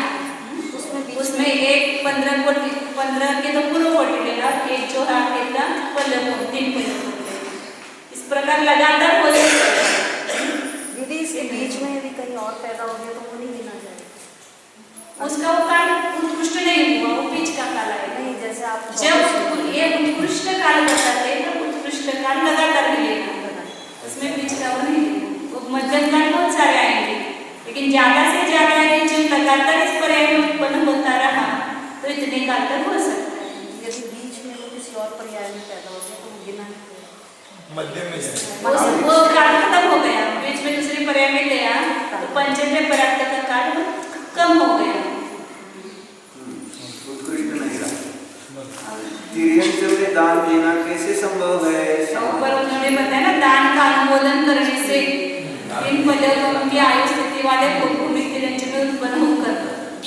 उसमें एक 15 कोटि 15 के तो पूर्व कोटि लेना, एक जो है आखिर का 3 पल्यों। इस प्रकार लगातार हो जाता है। यदि इसके बीच में यदि कहीं और पैदा हो गया तो वो नहीं गिना जाएगा, उसका वो काल उत्कृष्ट नहीं हुआ, वो बीच का काल है। नहीं जैसे आप जब ये उत्कृष्ट काल बताते हैं तो उत्कृष्ट काल लगातार ही लेना, उसमें बीच का वो नहीं लेना। वो मध्यम काल बहुत सारे आएंगे, लेकिन ज्यादा से ज्यादा यदि जो लगातार इस पर्याय में उत्पन्न होता रहा तो इतने काल तक हो सकता है। यदि बीच में वो किसी और पर्याय में पैदा हो गया तो वो गिना नहीं जाएगा। मध्य में वो काल खत्म हो गया, बीच में दूसरे पर्याय में गया तो पंचेंद्रिय पर्याप्त का काल कम हो गया, उत्कृष्ट नहीं रहा। तिर्यंचों में दान देना कैसे संभव है? ऊपर उन्होंने बताया ना, दान का अनुमोदन करने से 3 पल्यों की आयु स्थिति वाले भूभूमिक तिर्यंच में उत्पन्न होकर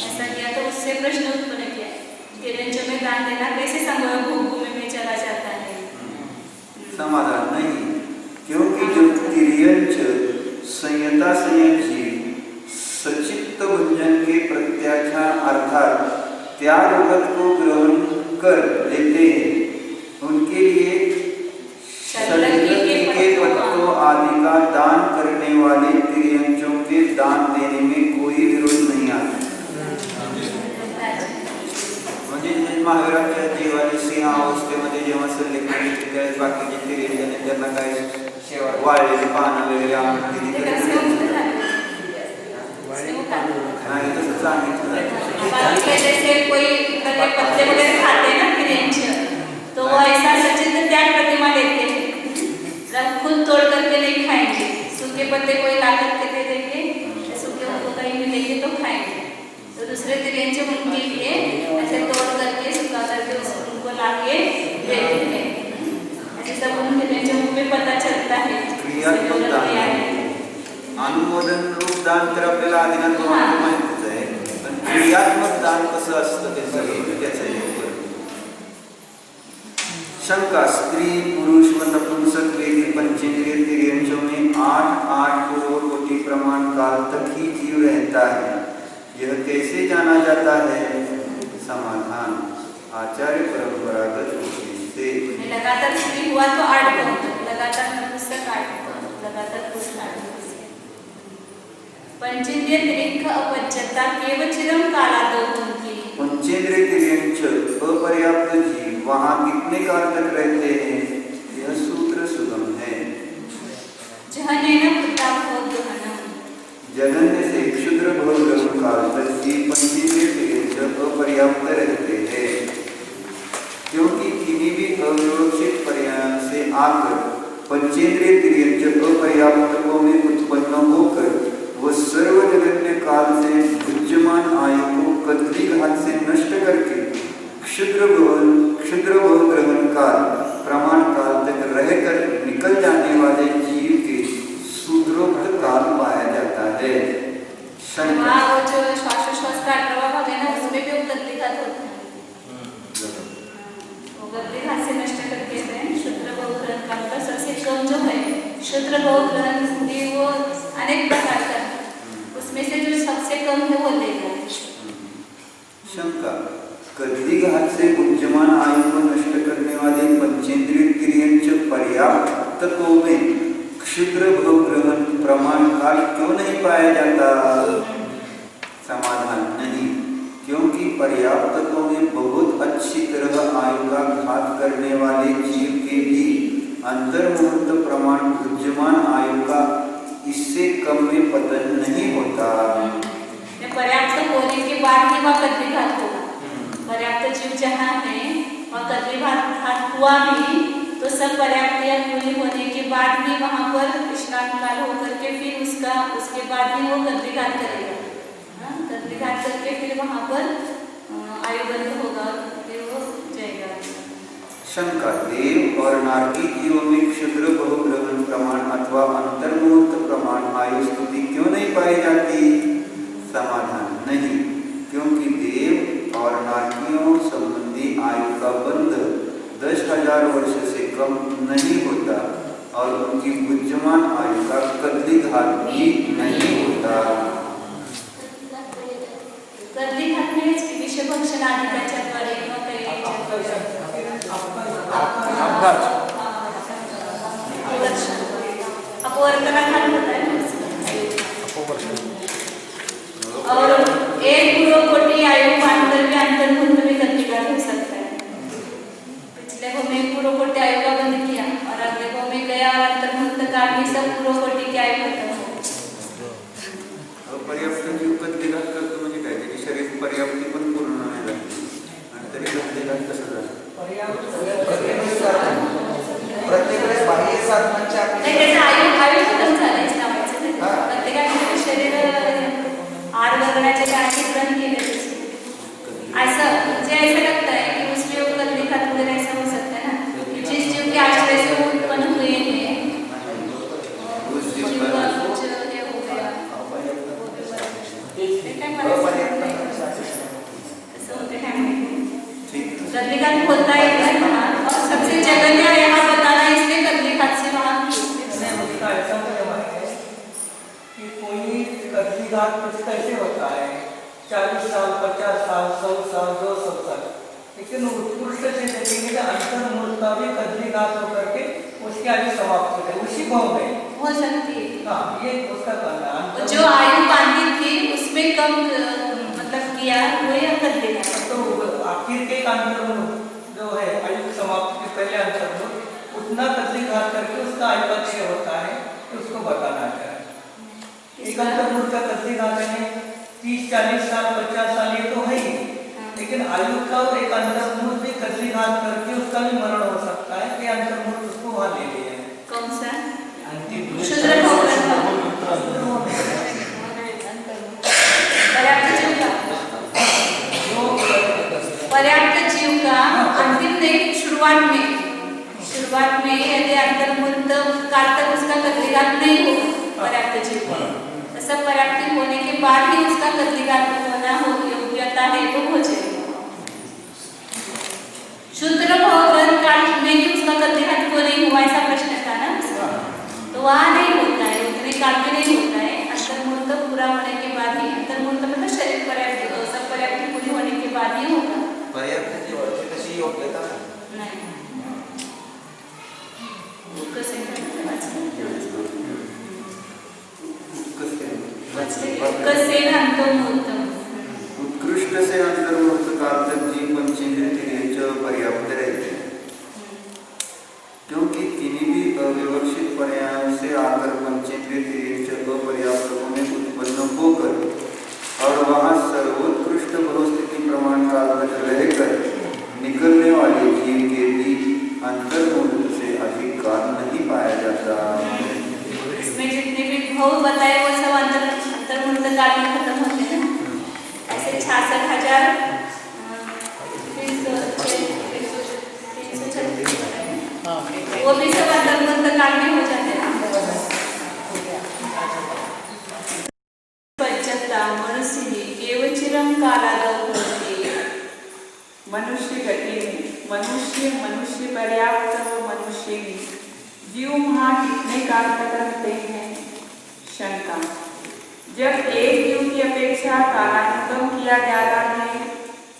ऐसा किया, तो उससे प्रश्न उत्पन्न किया तिर्यंचों में दान देना कैसे संभव भूभूमि में चला जाता है। समाधान नहीं, क्योंकि जो तिर्यंच संयता संयची सचित्त भंजन के प्रत्याख्यान अर्थात त्याग व्रत को ग्रहण कर लेते हैं, उनके लिए के पत्तों आदि का दान करने वाले तिर्यंचों के दान देने में कोई विरोध नहीं आता। म्हणजे महावीरांच्या जीवाने सिंहावस्थेमध्ये जेव्हा सल्लेखन घेतले त्यावेळेस बाकीचे तिर्यंचने त्यांना काय वाळलेली पानं वगैरे आणून दिली नाही, तसं सांगितलं। जैसे कोई पत्ते वगैरह खाते हैं ना तिर्यंच, तो वो ऐसा सचित त्याग प्रतिमा लेते हैं, खुद तोड़ करके नहीं खाएंगे, सूखे पत्ते कोई ला करके दे देंगे, सूखे उनको कहीं मिलेंगे तो खाएंगे, उनके लिए ऐसे तोड़ करके सुखा करके उनको ला के देते हैं। ऐसे सब उनके जो हमें पता चलता है क्रियात्मक दान, अनुमोदन रूप दान तर आपल्याला आदिनाथ माहितीच आहे, पण क्रियात्मक दान कसं असतं त्याचं शंका। स्त्री पुरुष व नपुंसक वेदी पंचेंद्रिय तिर्यंचों में 8 करोड़ कोटि प्रमाण काल तक ही जीव रहता है। यह कैसे जाना जाता है? समाधान, आचार्य परंपरागत उपदेश से। लगातार स्त्री हुआ तो 8 करोड़, लगातार नपुंसक 8 करोड़, लगातार पुरुष 8 करोड़। पंचेंद्रिय तिर्यंक अपज्यता केवचिरम कालादो उनकी। पंचेंद्रिय तिर्यंच अपर्याप्त जीव वहाँ कितने काल तक रहते हैं? यह सूत्र सुगम है। जहनेन पुत्राभोग्रहणम, जघन्य से क्षुद्र भोग्रहण काल तक जीव पंचेंद्रिय तिर्यंच अपर्याप्त रहते हैं, क्योंकि किन्हीं भी अव्यवस्थित प्रयास से आकर पंचेंद्रिय तिर्यंच अपर्याप्तों में उत्पन्न होकर वह सर्व जगन्य काल से विद्यमान आयु को कदली घात से नष्ट करके क्षुद्र भोग्रहण काल प्रमाण काल तक रहकर निकल जाने वाले जीव के सूत्रोक्त काल पाया जाता है। वहाँ वो जो श्वासोश्वास का 18वां भाग है ना, उसमें भी वो कदली घात होता है। वो कदली घात से नष्ट करके क्षुद्र भोग्रहण काल का सबसे कम जो है क्षुद्र भोग्रहण की वो अनेक प्रकार का, उसमें से जो सबसे कम है वो लेगा। शंका, कदली घात से विद्यमान आयु को नष्ट करने वाले पंचेंद्रिय तिर्यंच पर्याप्तकों में क्षुद्र भोग्रहण प्रमाण काल क्यों नहीं पाया जाता? समाधान, नहीं, क्योंकि पर्याप्तकों में बहुत अच्छी तरह आयु का घात करने वाले जीव के भी अंतर्मुहूर्त प्रमाण विद्यमान आयु का इससे कम में पतन नहीं होता। पर्याप्त होने के बाद ही वह कदली घात होगा। पर्याप्त जीव जहाँ है वहाँ कदली घात हुआ भी तो सब पर्याप्त या पूरी होने के बाद भी वहाँ पर विश्राम काल होकर के फिर उसके बाद ही वो कदली घात करेगा। कदली घात करके फिर वहाँ पर आयु बंद होगा, फिर वो जाएगा। शंका, देव और नारकी जीवों में क्षुद्र भोग्रहण प्रमाण अथवा अंतर्मुहूर्त प्रमाण आयु स्थिति क्यों नहीं पाई जाती? समाधान, नहीं, क्योंकि देव और नारकियों संबंधी आयु का बंध 10,000 वर्ष से कम नहीं होता और उनकी विद्यमान आयु का कदली घात भी नहीं होता। कदली घात में विषभक्षण आदि त्याच्याद्वारे किंवा काही अपवर्तनाघात होता है और 1 करोड़ कोटि आयु पाकर भी अंतर्मुहूर्त में कदली घात हो सकता है। पिछले को में 1 करोड़ कोटि आयु का बंद किया और अगले को में गया और अंतर्मुहूर्त काल में सब करोड़ कोटि की आयु खत्म हो। पर्याप्त जीव कदली घात करतो म्हणजे काय? त्याची शरीर पर्याप्ती पण पूर्ण नाही झाली आणि तरी कदली घात कसं झालं? प्रत्येक वेळेस बाह्य साधनांच्या त्याचं आयु खतम झालंय नावाचं। प्रत्येकाने शरीर आड वगैरह काही ग्रहण केले ऐसा मुझे ऐसा लगता है कि उसमें वो कदली घात वगैरह ऐसा हो सकता है ना कि जिस जीव के आश्रय से वो उत्पन्न हुए हैं उस जीव का कुछ ये हो गया कदली घात होता है और सबसे जगन्य यहाँ बताना इसलिए कदली घात से वहाँ उसका ऐसा नियम है कि कोई कदली घात कैसे होता है 40 साल 50 साल 100 साल 200 साल, लेकिन उत्कृष्ट से देखेंगे अंतर्मुहूर्त भी कदली घात होकर के उसकी आयु समाप्त हो जाए उसी भाव में हो सकती है। हाँ, ये उसका कहना है। जो आयु बांधी थी उसमें कम मतलब किया वो या कदली घात तो आखिर के अंतर्मुहूर्त जो है आयु समाप्ति के पहले अंतर्मुहूर्त उतना कदली घात करके उसका आयु का क्षय होता है तो उसको बताना चाहिए। एक अंतर्मुहूर्त का कदली घात है 30 40 साल 50 साल ये तो है ही, लेकिन आयु का एक अंतर्मुहूर्त भी कदली घात करके उसका भी मरण हो सकता है कि अंतर्मुहूर्त उसको वहाँ ले लिया है। कौन सा? क्षुद्र जो शुरुआत में यदि अंतर्मुक्त काल तक उसका कदलीघात नहीं हो पर्याप्त जीव तसा पर्याप्त होने के बाद ही उसका कदलीघात होना हो योग्यता है तो हो जाएगा। शूद्र भाव ग्रहण काल में भी उसका कदलीघात क्यों नहीं हुआ ऐसा प्रश्न था ना उसका, तो वहाँ नहीं होता है, उतने काल में नहीं होता है। अंतर्मुक्त पूरा होने के बाद ही, अंतर्मुक्त मतलब शरीर पर्याप्त सब पर्याप्त पूरी होने के बाद ही होगा। पर्याप्त जीवाची कशी योग्यता नाही कसे कसे अंतर्मुक्त उत्कृष्ट से अंतर्मुक्त काल तक जीव पंचेंद्रिय पर्याप्त रहते हैं, क्योंकि किन्हीं भी अव्यवस्थित पर्यायों से आकर पंचेंद्रिय अपर्याप्त होने उत्पन्न होकर और वहाँ सर्वोत्कृष्ट मनोस्थिति प्रमाण काल तक रहकर निकलने वाले जीव के भी अंतर्मुक्त से अधिक काल नहीं पाया जाता। इसमें जितने भी भाव बताए वो सब अंतर्मुक्त काल में खत्म होते हैं। ऐसे 66,000 वो भी सब अंतर्मुक्त काल में हो जाते हैं। पच्चत्ता मनुष्य केवचिरं कालादौ भवति। मनुष्य गति में मनुष्य पर्याप्त व मनुष्य में जीव वहाँ कितने काल तक रहते हैं? शंका। जब एक जीव की अपेक्षा कालानुगम किया जाता है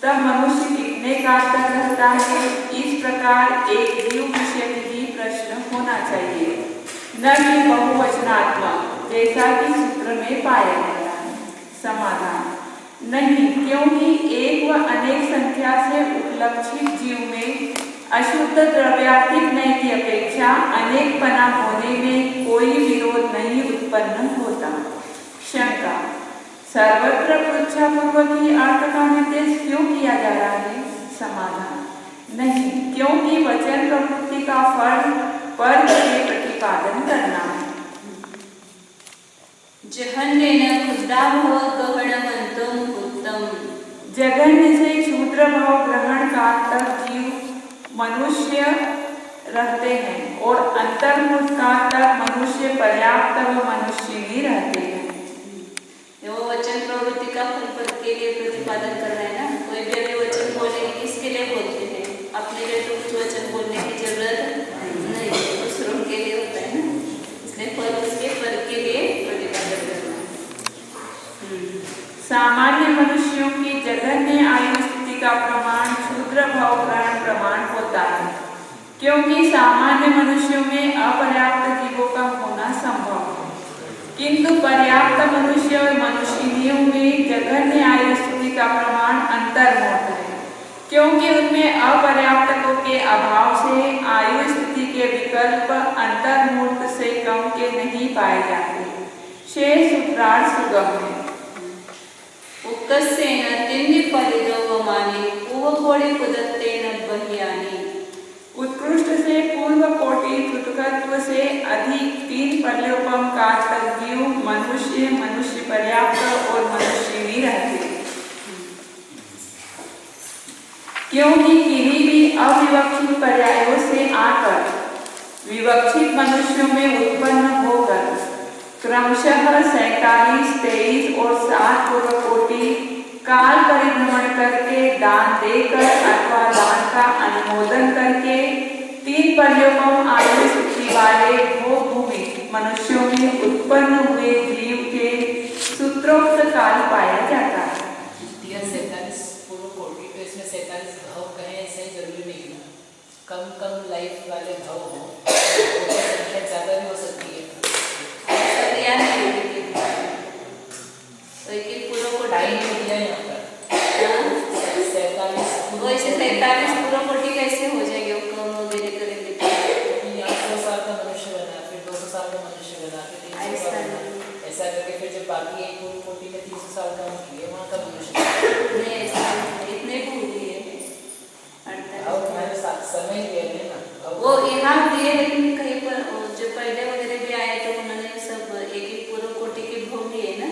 तब मनुष्य कितने काल तक रहता है? इस प्रकार एक जीव विषय भी प्रश्न होना चाहिए, न कि बहुवचनात्मक जैसा कि सूत्र में पाया गया है। समाधान नहीं, क्योंकि एक व अनेक संख्या से उपलक्षित जीव में अशुद्ध द्रव्यात्मिक की अपेक्षा अनेकपना होने में कोई विरोध नहीं उत्पन्न होता। शंका। सर्वत्र पृच्छापूर्वक ही अर्थ का निर्देश क्यों किया जा रहा है? समाधान नहीं, क्योंकि वचन प्रवृत्ति का फल पर के प्रतिपादन करना है। जघन्येन क्षुद्राभाव गहनमन्तं भूतम्। जघन्य से क्षुद्र भाव ग्रहण काल तक जीव मनुष्य रहते हैं और अंतर्मुक्त काल तक मनुष्य पर्याप्त व मनुष्य भी रहते हैं। वो वचन प्रवृत्ति का फल पद के लिए प्रतिपादन कर रहे हैं ना। कोई भी अगर वचन बोलेंगे किसके लिए बोलते हैं? अपने लिए तो कुछ वचन बोलने की जरूरत नहीं, दूसरों के लिए होता है ना, इसलिए फल उसके पद के लिए प्रतिपादन करना। सामान्य मनुष्यों की जघन्य आयु स्थिति का प्रमाण क्षुद्र भाव ग्रहण प्रमाण होता है, क्योंकि सामान्य मनुष्यों में अपर्याप्त जीवों का होना संभव है, किंतु पर्याप्त मनुष्य और मनुष्यों में जघन्य आयु स्थिति का प्रमाण अंतर्मुक्त है, क्योंकि उनमें अपर्याप्तकों के अभाव से आयु स्थिति के विकल्प अंतर्मुक्त से कम के नहीं पाए जाते। शेष सूत्रार्थ सुगम है। उक्कस्येन तिन्निपलिदोवमानि पूर्वकोटि कुदत्तेन बह्यानि। उत्कृष्ट से पूर्व कोटि पृथकत्व से अधिक 3 पर्योपम काल तक जीव मनुष्य पर्याप्त और मनुष्य भी रहते, क्योंकि किन्हीं भी अविवक्षित पर्यायों से आकर विवक्षित मनुष्यों में उत्पन्न होकर क्रमशः 47, 23 और 7 पूर्व कोटि काल परिभ्रमण करके दान देकर अथवा दान का अनुमोदन करके 3 पर्योपम आयु स्थिति वाले भूमि मनुष्यों में उत्पन्न हुए जीव के सूत्रोक्त काल पाया जाता है। 47 पूर्व कोटि, तो इसमें 47 भाव कहें ऐसे जरूरी नहीं है, कम लाइफ वाले भाव हो, संख्या ज्यादा भी हो सकती है। वैसे 47 पूरा कोटि कैसे हो जाएंगे? वो कम वगैरह करेंगे तो 100 साल का मनुष्य बना, फिर 200 साल का मनुष्य बना, फिर 300 साल का, ऐसा करके फिर जब बाकी एक पूर्व कोटि में 300 साल का किए वहाँ का मनुष्य नहीं, ऐसा इतने भूल दिए और हमारे साथ समय दिए हैं ना, वो यहाँ दिए, लेकिन कहीं पर जो पहले वगैरह भी आए तो उन्होंने सब एक पूर्व कोटि के भोग दिए ना,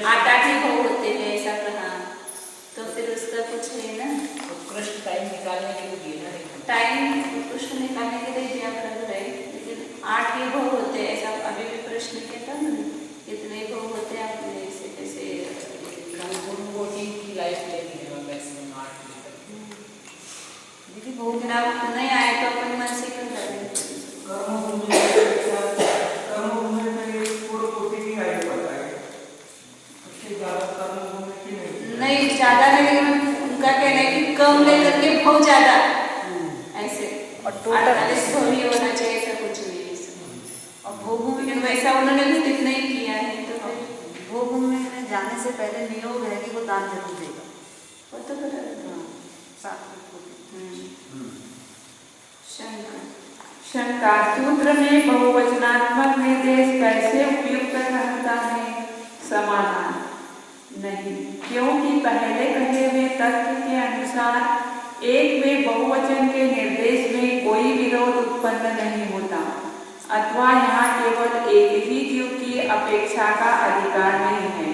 8-8 ही भोग होते हैं ऐसा कहा, तो फिर उसका कुछ है ना, उत्कृष्ट टाइम निकालने के लिए दिए ना। टाइम प्रश्न निकालने के लिए दिया कर रहे हैं, लेकिन 8 ही भव होते हैं, ऐसा अभी भी प्रश्न किया था ना, इतने भव होते हैं, आपने इसे कैसे की लाइफ लेनी है मैक्सिमम 8 लीटर। दीदी बहुत लेकिन आप नहीं आए तो अपन मन से क्यों करें? कर्मभूमि में ये पूर्ण कोटि की आयु बताई, उससे ज्यादा कर्मभूमि की नहीं ज्यादा नहीं, उनका कहना है कि कम लेकर के बहुत ज्यादा ऐसे और टोटल 48 भव ही होना चाहिए, ऐसा कुछ नहीं है इसमें। और भोगभूमि लेकिन वैसा उन्होंने घटित नहीं किया है, तो फिर भोगभूमि में जाने से पहले नियोग है कि वो दान जरूर देगा। वो तो बराबर है। सात्विक कोटि। शंकर शंका सूत्र में बहुवचनात्मक निर्देश कैसे उपयुक्त रहता है? समाधान नहीं, क्योंकि पहले कहे हुए तथ्य के अनुसार एक में बहुवचन के निर्देश में कोई विरोध उत्पन्न नहीं होता, अथवा यहाँ केवल एक ही जीव की अपेक्षा का अधिकार नहीं है,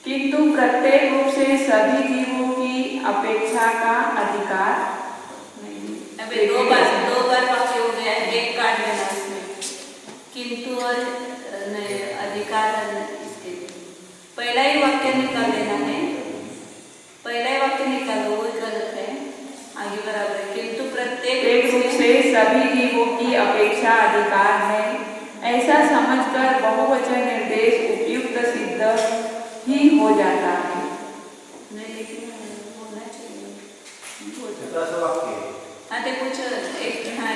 किंतु प्रत्येक रूप से सभी जीवों की अपेक्षा का अधिकार नहीं। अबे दो बार वाक्य हो गया है, एक काट लेना उसमें, किंतु और नहीं, अधिकार इसके पहला ही वाक्य निकाल लेना है, पहला ही वाक्य निकालो, वो गलत है, आगे बराबर है, किंतु प्रत्येक रूप से सभी जीवों की अपेक्षा अधिकार है, ऐसा समझकर बहुवचन निर्देश उपयुक्त सिद्ध ही हो जाता है। नहीं, लेकिन होना चाहिए। वाक्य हाँ, ते कुछ एक हाँ,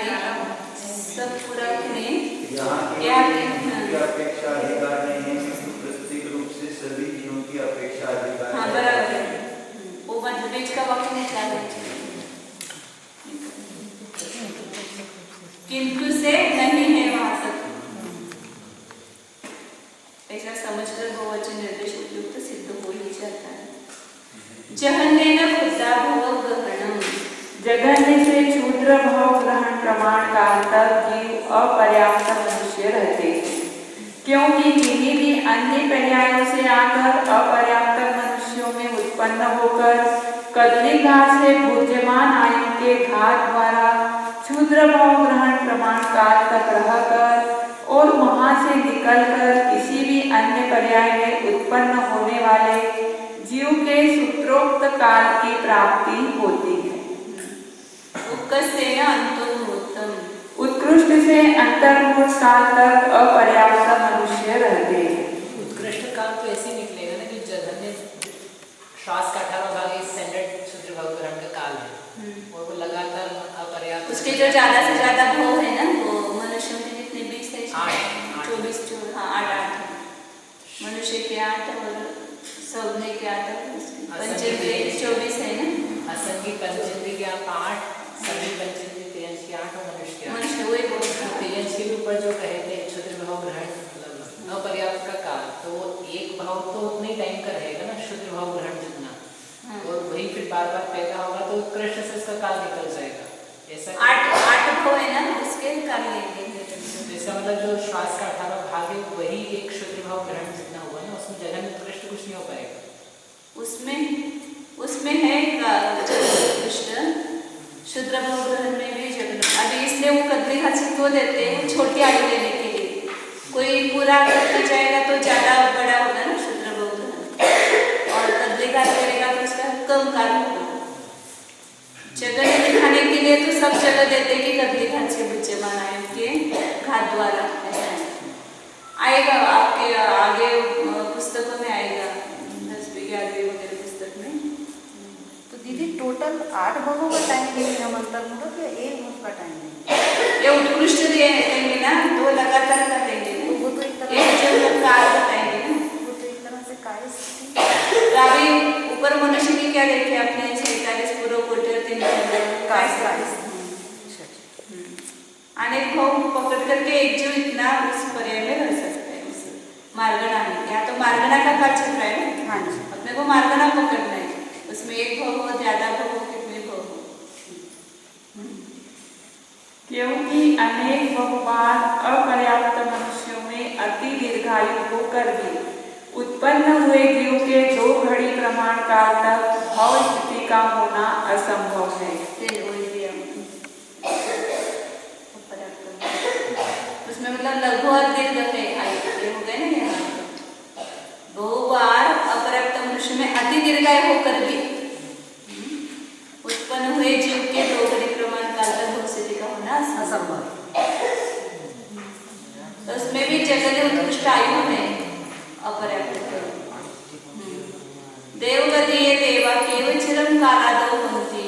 सब पूरा में यहाँ क्या की अपेक्षा अधिकार नहीं है, प्रत्येक रूप से सभी जीवों की अपेक्षा अधिकार हाँ है। बराबर है, वो मध्य बीच का वाक्य निकाल दीजिए, किंतु से नहीं है वहां तक, ऐसा समझकर बहुवचन निर्देश उपयुक्त सिद्ध हो ही जाता है। जहन्नेन क्षुद्रा भव ग्रहणम, जघन्य से क्षुद्र भाव ग्रहण प्रमाण काल तक जीव अपर्याप्त मनुष्य रहते हैं, क्योंकि किन्हीं भी अन्य पर्यायों से आकर अपर्याप्त मनुष्यों में उत्पन्न होकर कदली घात से भुज्यमान आयु के घात द्वारा क्षुद्र भाव ग्रहण प्रमाण काल तक रहकर और वहां से निकलकर किसी भी अन्य पर्याय में उत्पन्न होने वाले जीव के सूत्रोक्त काल की प्राप्ति होती है। उत्कर्षेण अंतर्मुक्तम, उत्कृष्ट से अंतर्मुख काल तक अपर्याप्त मनुष्य रहते हैं। उत्कृष्ट काल तो ऐसे निकलेगा ना कि जघन्य श्वास का 18 भाग स्टैंडर्ड क्षुद्र भाव ग्रहण का काल है, और वो लगातार अपर्याप्त, उसके जो ज्यादा से ज्यादा भव है ना, वो मनुष्यों के जितने 20 है, 8 24 हाँ 8 मनुष्य के 8 और सबने के 8, पंचेंद्रिय 24 है ना, असंगी पंचेंद्रिय के 8, सभी पंचेंद्रिय तेज के 8 और मनुष्य के 8। मनुष्य वही बोल तेज के ऊपर जो कहे थे क्षुद्र भाव ग्रहण मतलब अपर्याप्त का काल, तो एक भाव तो उतने ही टाइम का रहेगा ना क्षुद्र भाव ग्रहण जितना, और वही फिर बार बार पैदा होगा तो उत्कृष्ट से उसका काल निकल जाएगा। ऐसा 8 भव है ना, उसके काल लेंगे। इसका मतलब जो श्वास का 18 भाग है वही एक क्षुद्र भाव ग्रहण जितना हुआ ना, उसमें जगह उत्कृष्ट कुछ नहीं हो पाएगा। उसमें है उत्कृष्ट क्षुद्र भाव ग्रहण में भी जगह, अभी इसलिए वो कदली घात से क्यों देते हैं, छोटी आयु लेने के लिए, कोई पूरा करके जाएगा तो ज्यादा बड़ा होगा ना क्षुद्र भाव ग्रहण, और कदली घात करेगा तो उसका कम काल होगा। जगह दिखाने के लिए तो सब जगह देते कि कदली घात से बुद्धिमान आयु के घात द्वारा ऐसा है। आएगा आपके आगे पुस्तकों में आएगा, 10वीं 11वीं वगैरह पुस्तक में। तो दीदी टोटल 8 भवों का टाइम देंगे हम अंतर्मुख या एक भव का टाइम देंगे? ये उत्कृष्ट देंगे ना, तो लगातार का देंगे ना, वो तो एक तरह एक जगह काल बताएंगे ना, वो तो एक तरह से कार्य तो अभी ऊपर मनुष्य की क्या देखे आपने 46 पूर्व कोटि और 3 अनेक भाव पकड़ करके एक जो इतना उस पर्याय में रह सकता है, उस मार्गणा में। यहाँ तो मार्गणा का काल चल रहा है ना, हाँ जी, अपने को मार्गणा पकड़ना है, उसमें एक भाव हो, ज्यादा भाव हो, कितने भाव हो। क्योंकि अनेक बहुबार अपर्याप्त मनुष्यों में अति दीर्घायु होकर भी उत्पन्न हुए जीव के 2 घड़ी प्रमाण काल तक भाव स्थिति का होना असंभव है। बहुत दीर्घ है आयु, ये हो गए ना यहाँ। बहुबार अपर्याप्त मनुष्य में अति दीर्घायु होकर भी उत्पन्न हुए जीव के 2 घड़ी प्रमाण काल तक भविष्य का होना असंभव। तो उसमें भी जगत उत्कृष्ट आयु में अपर्याप्त। देवगति ये देवा केवल चिरम कालादो होती।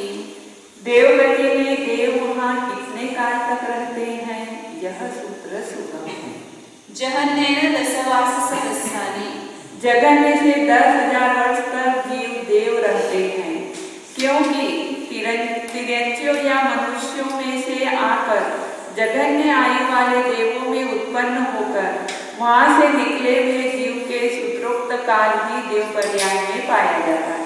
देवगति में देव वहाँ कितने काल तक रहते हैं, यह सूत्र सुगम है। जहन्नेन दशवास सहस्राणि, जगन्य से 10,000 वर्ष तक जीव देव रहते हैं, क्योंकि तिर्यंचियों या मनुष्यों में से आकर जगन्य आयु वाले देवों में उत्पन्न होकर वहां से निकले हुए जीव के सूत्रोक्त काल ही देव पर्याय में पाया जाता है।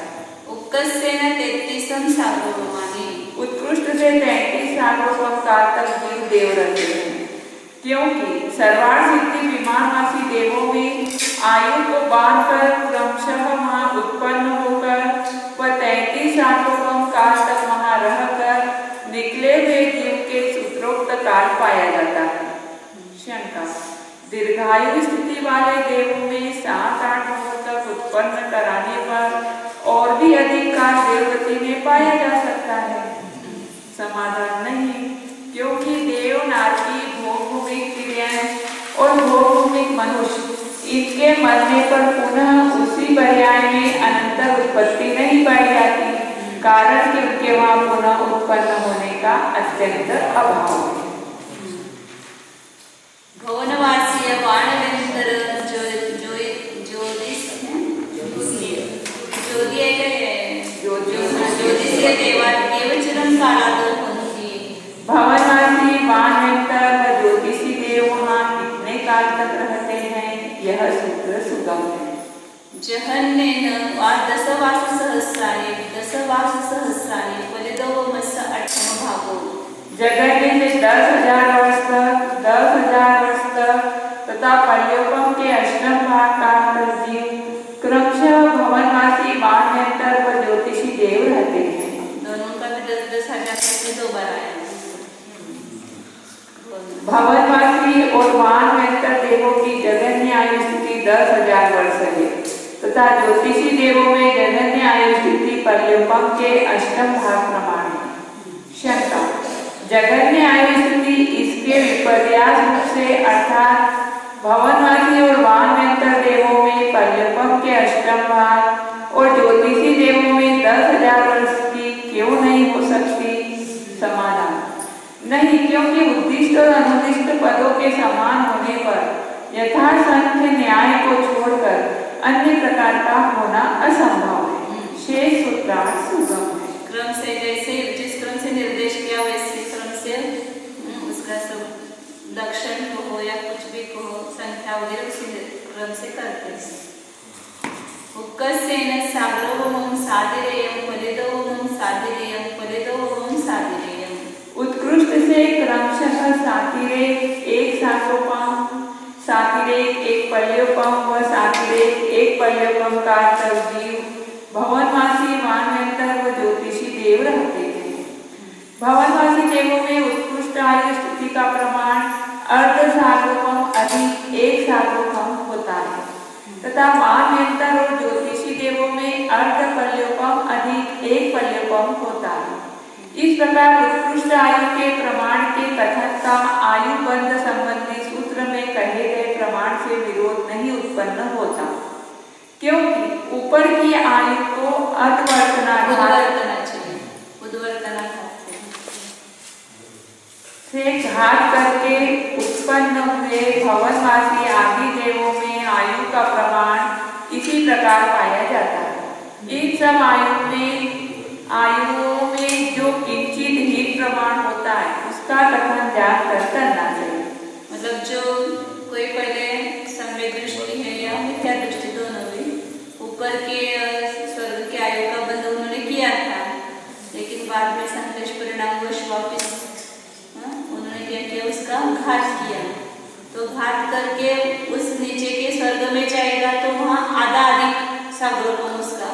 उत्कृष्टेन 33 सार्वभौमानि, उत्कृष्ट से 33 सार्वभौम काल तक जीव देव रहते हैं, क्योंकि सर्वार्थ सिद्धि विमानवासी देवों में आयु को बांधकर क्रमशः वहाँ उत्पन्न होकर वह 33 सार्वभौम काल तक वहाँ रहकर निकले हुए जीव के सूत्रोक्त काल पाया जाता है। शंका, दीर्घायु स्थिति वाले देवों में 7-8 वर्ष तक उत्पन्न कराने पर और भी अधिक काल देवगति में पाया जा सकता है। समाधान नहीं, क्योंकि देव नारकी भोगभूमिक तिर्यंच और भोगभूमिक मनुष्य इनके मरने पर पुनः उसी पर्याय में अनंतर उत्पत्ति नहीं पाई जाती, कारण कि उनके वहां पुनः उत्पन्न होने का अत्यंत अभाव है। भवनवासी वाणवेंतर ज्योतिषीय देवा केवल चिरम कालादो होती। भवनवासी वानवेंतर व ज्योतिषी देव वहाँ कितने काल तक रहते हैं, यह सूत्र सुगम है। जहन्नेन दशवास सहस्राणि, दशवास सहस्राणि फलितोमस्य 8वां भागो। जगन्य से 10,000 वर्ष तक, 10,000 वर्ष तक तथा पल्योपम के 8वां भाग काल तक जीव क्रमशः भवनवासी वानवेंतर व ज्योतिषी देव रहते हैं। दोनों का भी 10-10 हजार से 2 बार आया। भवनवासी और वानवेंतर देवों की जगन्य आयु स्थिति 10,000 वर्ष है तथा ज्योतिषी देवों में जगन्य आयु स्थिति पर्योपम के 8वां भाग प्रमाण है। शंका, जगन्य आयु स्थिति इसके विपर्यास रूप से अर्थात भवनवासी और वानवेंतर देवों में पर्योपम के 8वां भाग और ज्योतिषी देवों में 10,000 वर्ष की क्यों नहीं हो सकती? समाधान नहीं, क्योंकि उद्दिष्ट और अनुदिष्ट पदों के समान होने पर यथासंख्य न्याय को छोड़कर अन्य प्रकार का होना असंभव है। शेष सूत्रार्थ सुगम है। क्रम से जैसे जिस क्रम से निर्देश किया वैसे क्रम से उसका सब लक्षण को हो या कुछ भी को संख्या वगैरह उसी क्रम से करते हैं। उक्कसेन सार्वभौमं साधिरेयं फलितोमं साधिरेयं फलितोमं साधिरेयं। उत्कृष्ट से क्रमशः सातिरेक, एक सार्वभौम, सातिरेक, एक पल्योपम व सातिरेक, एक पल्योपम का जीव भवनवासी वानवेंतर व ज्योतिषी देव रहते हैं। भवनवासी देवों में उत्कृष्ट आयु स्थिति का प्रमाण अर्ध सार्वभौम अधिक 1 सार्वभौम होता है तथा वानवेंतर और ज्योतिषी देवों में अर्ध पल्योपम अधिक 1 पल्योपम होता है। इस प्रकार उत्कृष्ट आयु के प्रमाण के कथन का आयु बंध संबंधी सूत्र में कहे गए प्रमाण से विरोध नहीं उत्पन्न होता, क्योंकि ऊपर की आयु को से घात करके उत्पन्न हुए भवनवासी आदि देवों में आयु का प्रमाण इसी प्रकार पाया जाता है। इन सब आयुओं में जो किंचित ही प्रमाण होता है उसका कथन जानकर करना चाहिए। मतलब जो कोई पहले संवेद दृष्टि है या मिथ्या दृष्टि दोनों हुई, ऊपर के स्वर्ग के आयु का बंध उन्होंने किया था, लेकिन बाद में संदेश परिणाम वश वापिस उन्होंने क्या किया, उसका घात किया। तो घात करके उस नीचे के स्वर्ग में जाएगा तो वहाँ आधा अधिक सागरोपम उसका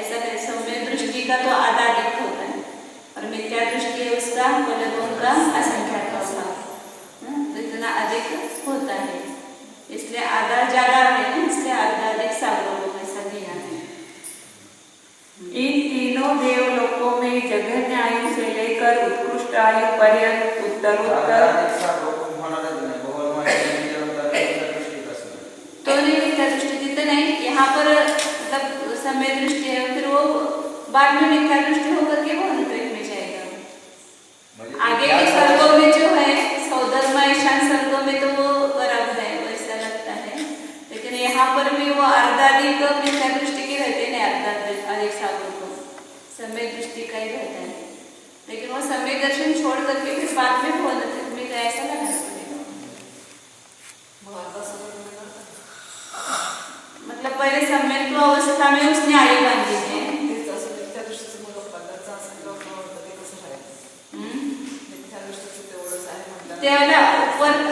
ऐसा संवेद दृष्टि का तो आधा अधिक होता है, और मिथ्या दृष्टि है उसका का असंख्यात होता है, तो इतना अधिक होता है। इसलिए आधा ज्यादा है ना, इसलिए अर्धाधिक सागरों में ऐसा दिया है। इन तीनों देवलोकों में जघन्य आयु से लेकर उत्कृष्ट आयु पर्यंत उत्तरोत्तर तो नहीं मिथ्या दृष्टि जितने नहीं, यहाँ पर मतलब समय दृष्टि है, फिर वो बाद में मिथ्या दृष्टि होकर के वो अंतरिक्ष में जाएगा। आगे के स्वर्गों में जो है सौधर्मा ईशान स्वर्गों में तो वो बराबर है, वैसा लगता है, लेकिन यहाँ पर भी वो अर्धाधिक मिथ्या दृष्टि के रहते हैं, अर्धाधिक सागरों को समय दृष्टि का ही रहता है, लेकिन वो समय दर्शन छोड़ करके फिर बाद में वो अंतरिक्ष में गया, ऐसा लगा मतलब पहले सम्यक्त अवस्था में उसने आयु बांधी है। त्याला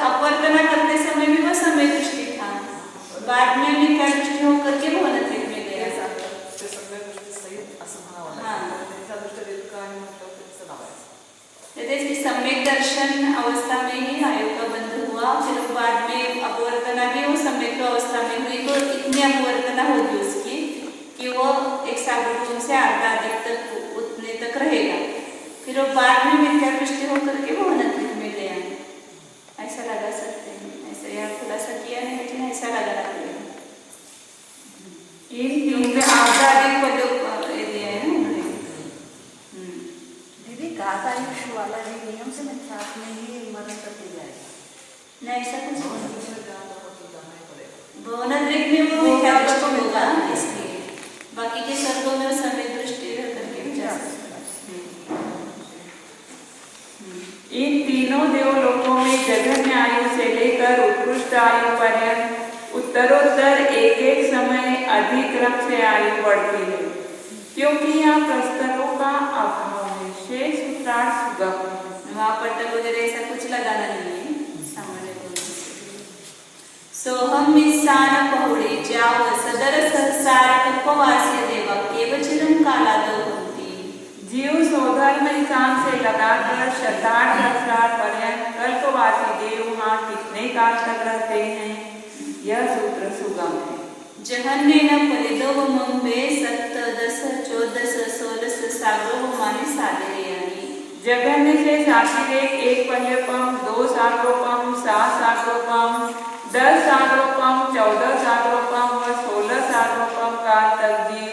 अपवर्तना करते समय भी वो समय दृष्टि था, बाद में मिथ्या दृष्टि होकर के वो अंतरिक्ष में गया। सम्यक दर्शन अवस्था में ही आयु का बंध हुआ, फिर बाद में अपवर्तना भी वो सम्यक अवस्था में हुई, तो इतनी अपवर्तना होगी उसकी कि वो एक सागरों से अर्धाधिक तक उतने तक रहेगा, फिर वो बाद में मिथ्या दृष्टि होकर के वो अंतरिक्ष में गया। ऐसा लगा सकते हैं, ऐसा यह खुलासा किया नहीं, लेकिन ऐसा लगा सकते हैं। क्योंकि अर्धाधिक को जो दिया है उन्होंने दीदी घातायुष वाला भी नियम से मिथ्यात्व में ही मरण करते जाएगा, नहीं ऐसा कुछ भुवनाद्रिक में वो मिथ्या दृष्टि होगा, इसलिए बाकी के स्वर्गों में वो समय दृष्टि करके भी जा सकता है। इन तीनों देवलोकों में जघन्य आयु से लेकर उत्कृष्ट आयु पर्यंत उत्तरोत्तर एक एक समय अधिक क्रम से आयु बढ़ती है, क्योंकि यहाँ प्रस्तरों का अभाव है, शेष सूत्रार्थ सुगम है। वहाँ पट्टल वगैरह ऐसा कुछ लगाना नहीं है, सामान्य बोलने से। सोहम मिस्सान पहुड़ी जाव सदर संसार कल्पवासी देवा केवचिरम कालादो होती। जीव सौधर्म इंसान से लगाकर शताब्द सहस्रार पर्यंत कल्पवासी देव वहाँ कितने काल तक रहते हैं, यह सूत्र सुगम है। जहन्नेन परिदोवमं वे सप्त दश चौदश सोलश सागरोपमानि सादरेयानि। जघन्य से सातिरेक एक पल्यपम, 2 सागरोपम, 7 सागरोपम, 10 सागरोपम, 14 सागरोपम व 16 सागरोपम काल तक जीव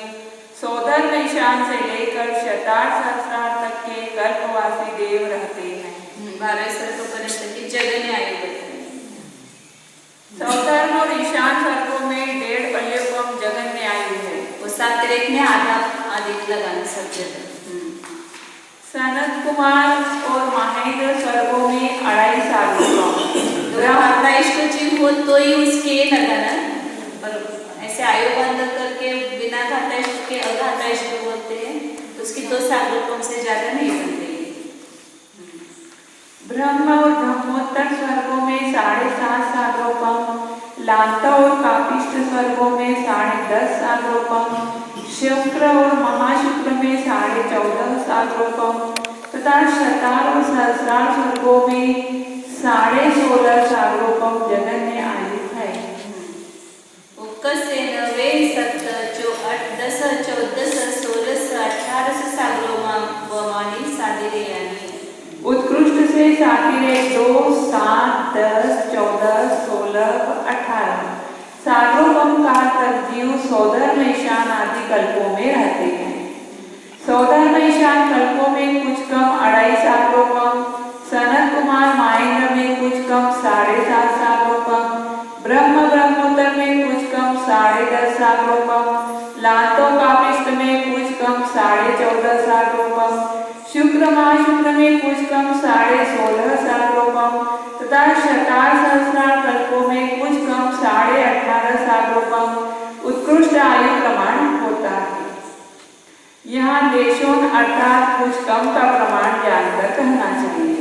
सौधर्म ईशान से लेकर शताब्द सहस्रार तक के कल्पवासी देव रहते हैं। 12 सर्गोपर्यंत की जगन्य आयु बताई। सौधर्म और ईशान सर्गों में 1.5 पल्यपम जगन्य आयु है। वो सातिरेक में आधा अधिक लगाना सब जगह। सनत कुमार और महेंद्र स्वर्गों में 2.5 सागरोपम। घातायुष्ट जीव हो तो ही उसके लगाना, पर ऐसे आयु बंद करके बिना घातायुष्ट के अघातायुष्ट बोलते हैं, उसकी 2 सागरोपम से ज्यादा नहीं बनते। ब्रह्म और ब्रह्मोत्तर स्वर्गों में 7.5 सागरोपम, लांता और कापिष्ट स्वर्गों में 10.5 सागरोपम, शुक्र और महाशुक्र में 14.5 सागरोपम तथा शतार और सहस्रार स्वर्गों में 16.5 सागरोपम जगन्य आयु है। उक्कसेन वे 7 10 14 16 18 सागरोपमानि सादरेयानि। उत्कृष्ट से सातिरेक 2, 7, 10, 14, 16, 18 सागरोपम काल तक जीव सौधर्म ईशान आदि कल्पों में रहते हैं। सौधर्म ईशान कल्पों में कुछ कम 2.5 सागरोपम, सनत कुमार महेंद्र में कुछ कम 7.5 सागरोपम, ब्रह्म ब्रह्मोत्तर में कुछ कम 10.5 सागरोपम, लांतो कापिष्ट में कुछ कम 14.5 सागरोपम, शुक्र महाशुक्र में कुछ कम 16.5 सागरोपम तथा शतार सहस्रार कल्पों में कुछ कम 18.5 सागरोपम उत्कृष्ट आयु प्रमाण होता है। यहाँ देशों अर्थात कुछ कम का प्रमाण जानकर कहना चाहिए।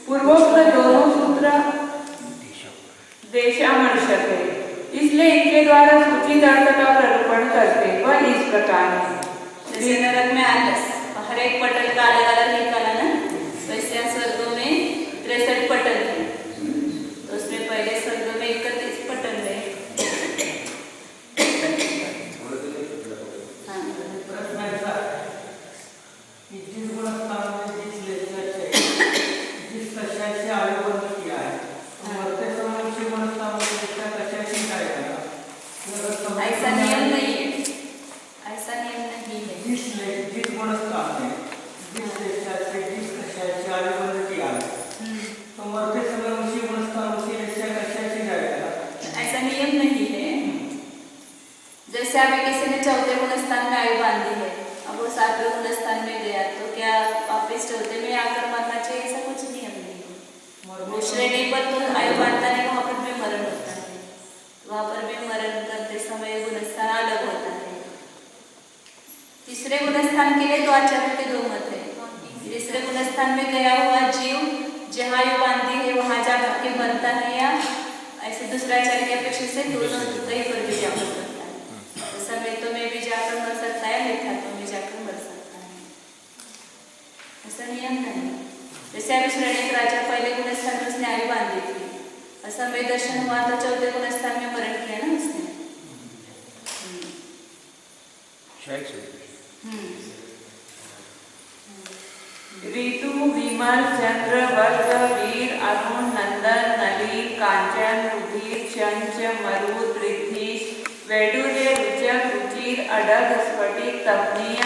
पूर्वोक्त दोनों सूत्र देशामर्शक है, इसलिए इनके द्वारा सूचित अर्थ का प्ररूपण करते वह इस प्रकार है। जैसे नरक में आलस हर एक पटल का अलग अलग निकाला ना, वैसे स्वर्गों में 63 पटल थे, तो उसमें पहले स्वर्ग में 31 पटल जैसे जिस गुणस्थान में जिस रेशा से जिस कक्षाची आयुर्बंधती आहे तो मरते समय उसी गुणस्थान उसी रेशा कक्षाची जाएगा। ऐसा नियम नहीं है। जैसे अभी किसी ने चौथे गुणस्थान में आयु बांधी है, अब वो 7वें गुणस्थान में गया तो क्या वापिस चौथे में आकर मरना चाहिए? ऐसा कुछ नियम नहीं है। वो श्रेणी पर तो आयु बांधता नहीं, वहाँ पर भी मरण होता है। वहाँ पर भी मरण करते समय गुणस्थान अलग होता है। तीसरे गुणस्थान के लिए तो आचार्यों के दो मत है। तीसरे गुणस्थान में गया हुआ जीव जहाँ आयु बांधी है वहाँ जाकर के मरता है, या ऐसे दूसरे आचार्य की अपेक्षा से दोनों कहीं पर भी जा सकता है। समेतों में भी जाकर मर सकता है, मिथ्यात्व में जाकर मर सकता है। ऐसा नियम नहीं। जैसे अभी श्रेणी राजा पहले गुणस्थान में उसने आयु बांधी थी, असमय दर्शन हुआ तो चौथे गुणस्थान में मरण किया ना उसने। ऋतु विमल चंद्र वर्ग वीर अरुण नंदन नलिन कांचन रुधिर चंच मरुद ऋद्धि वैडूर्य रुचक रुचिर अडग स्फटिक तपनीय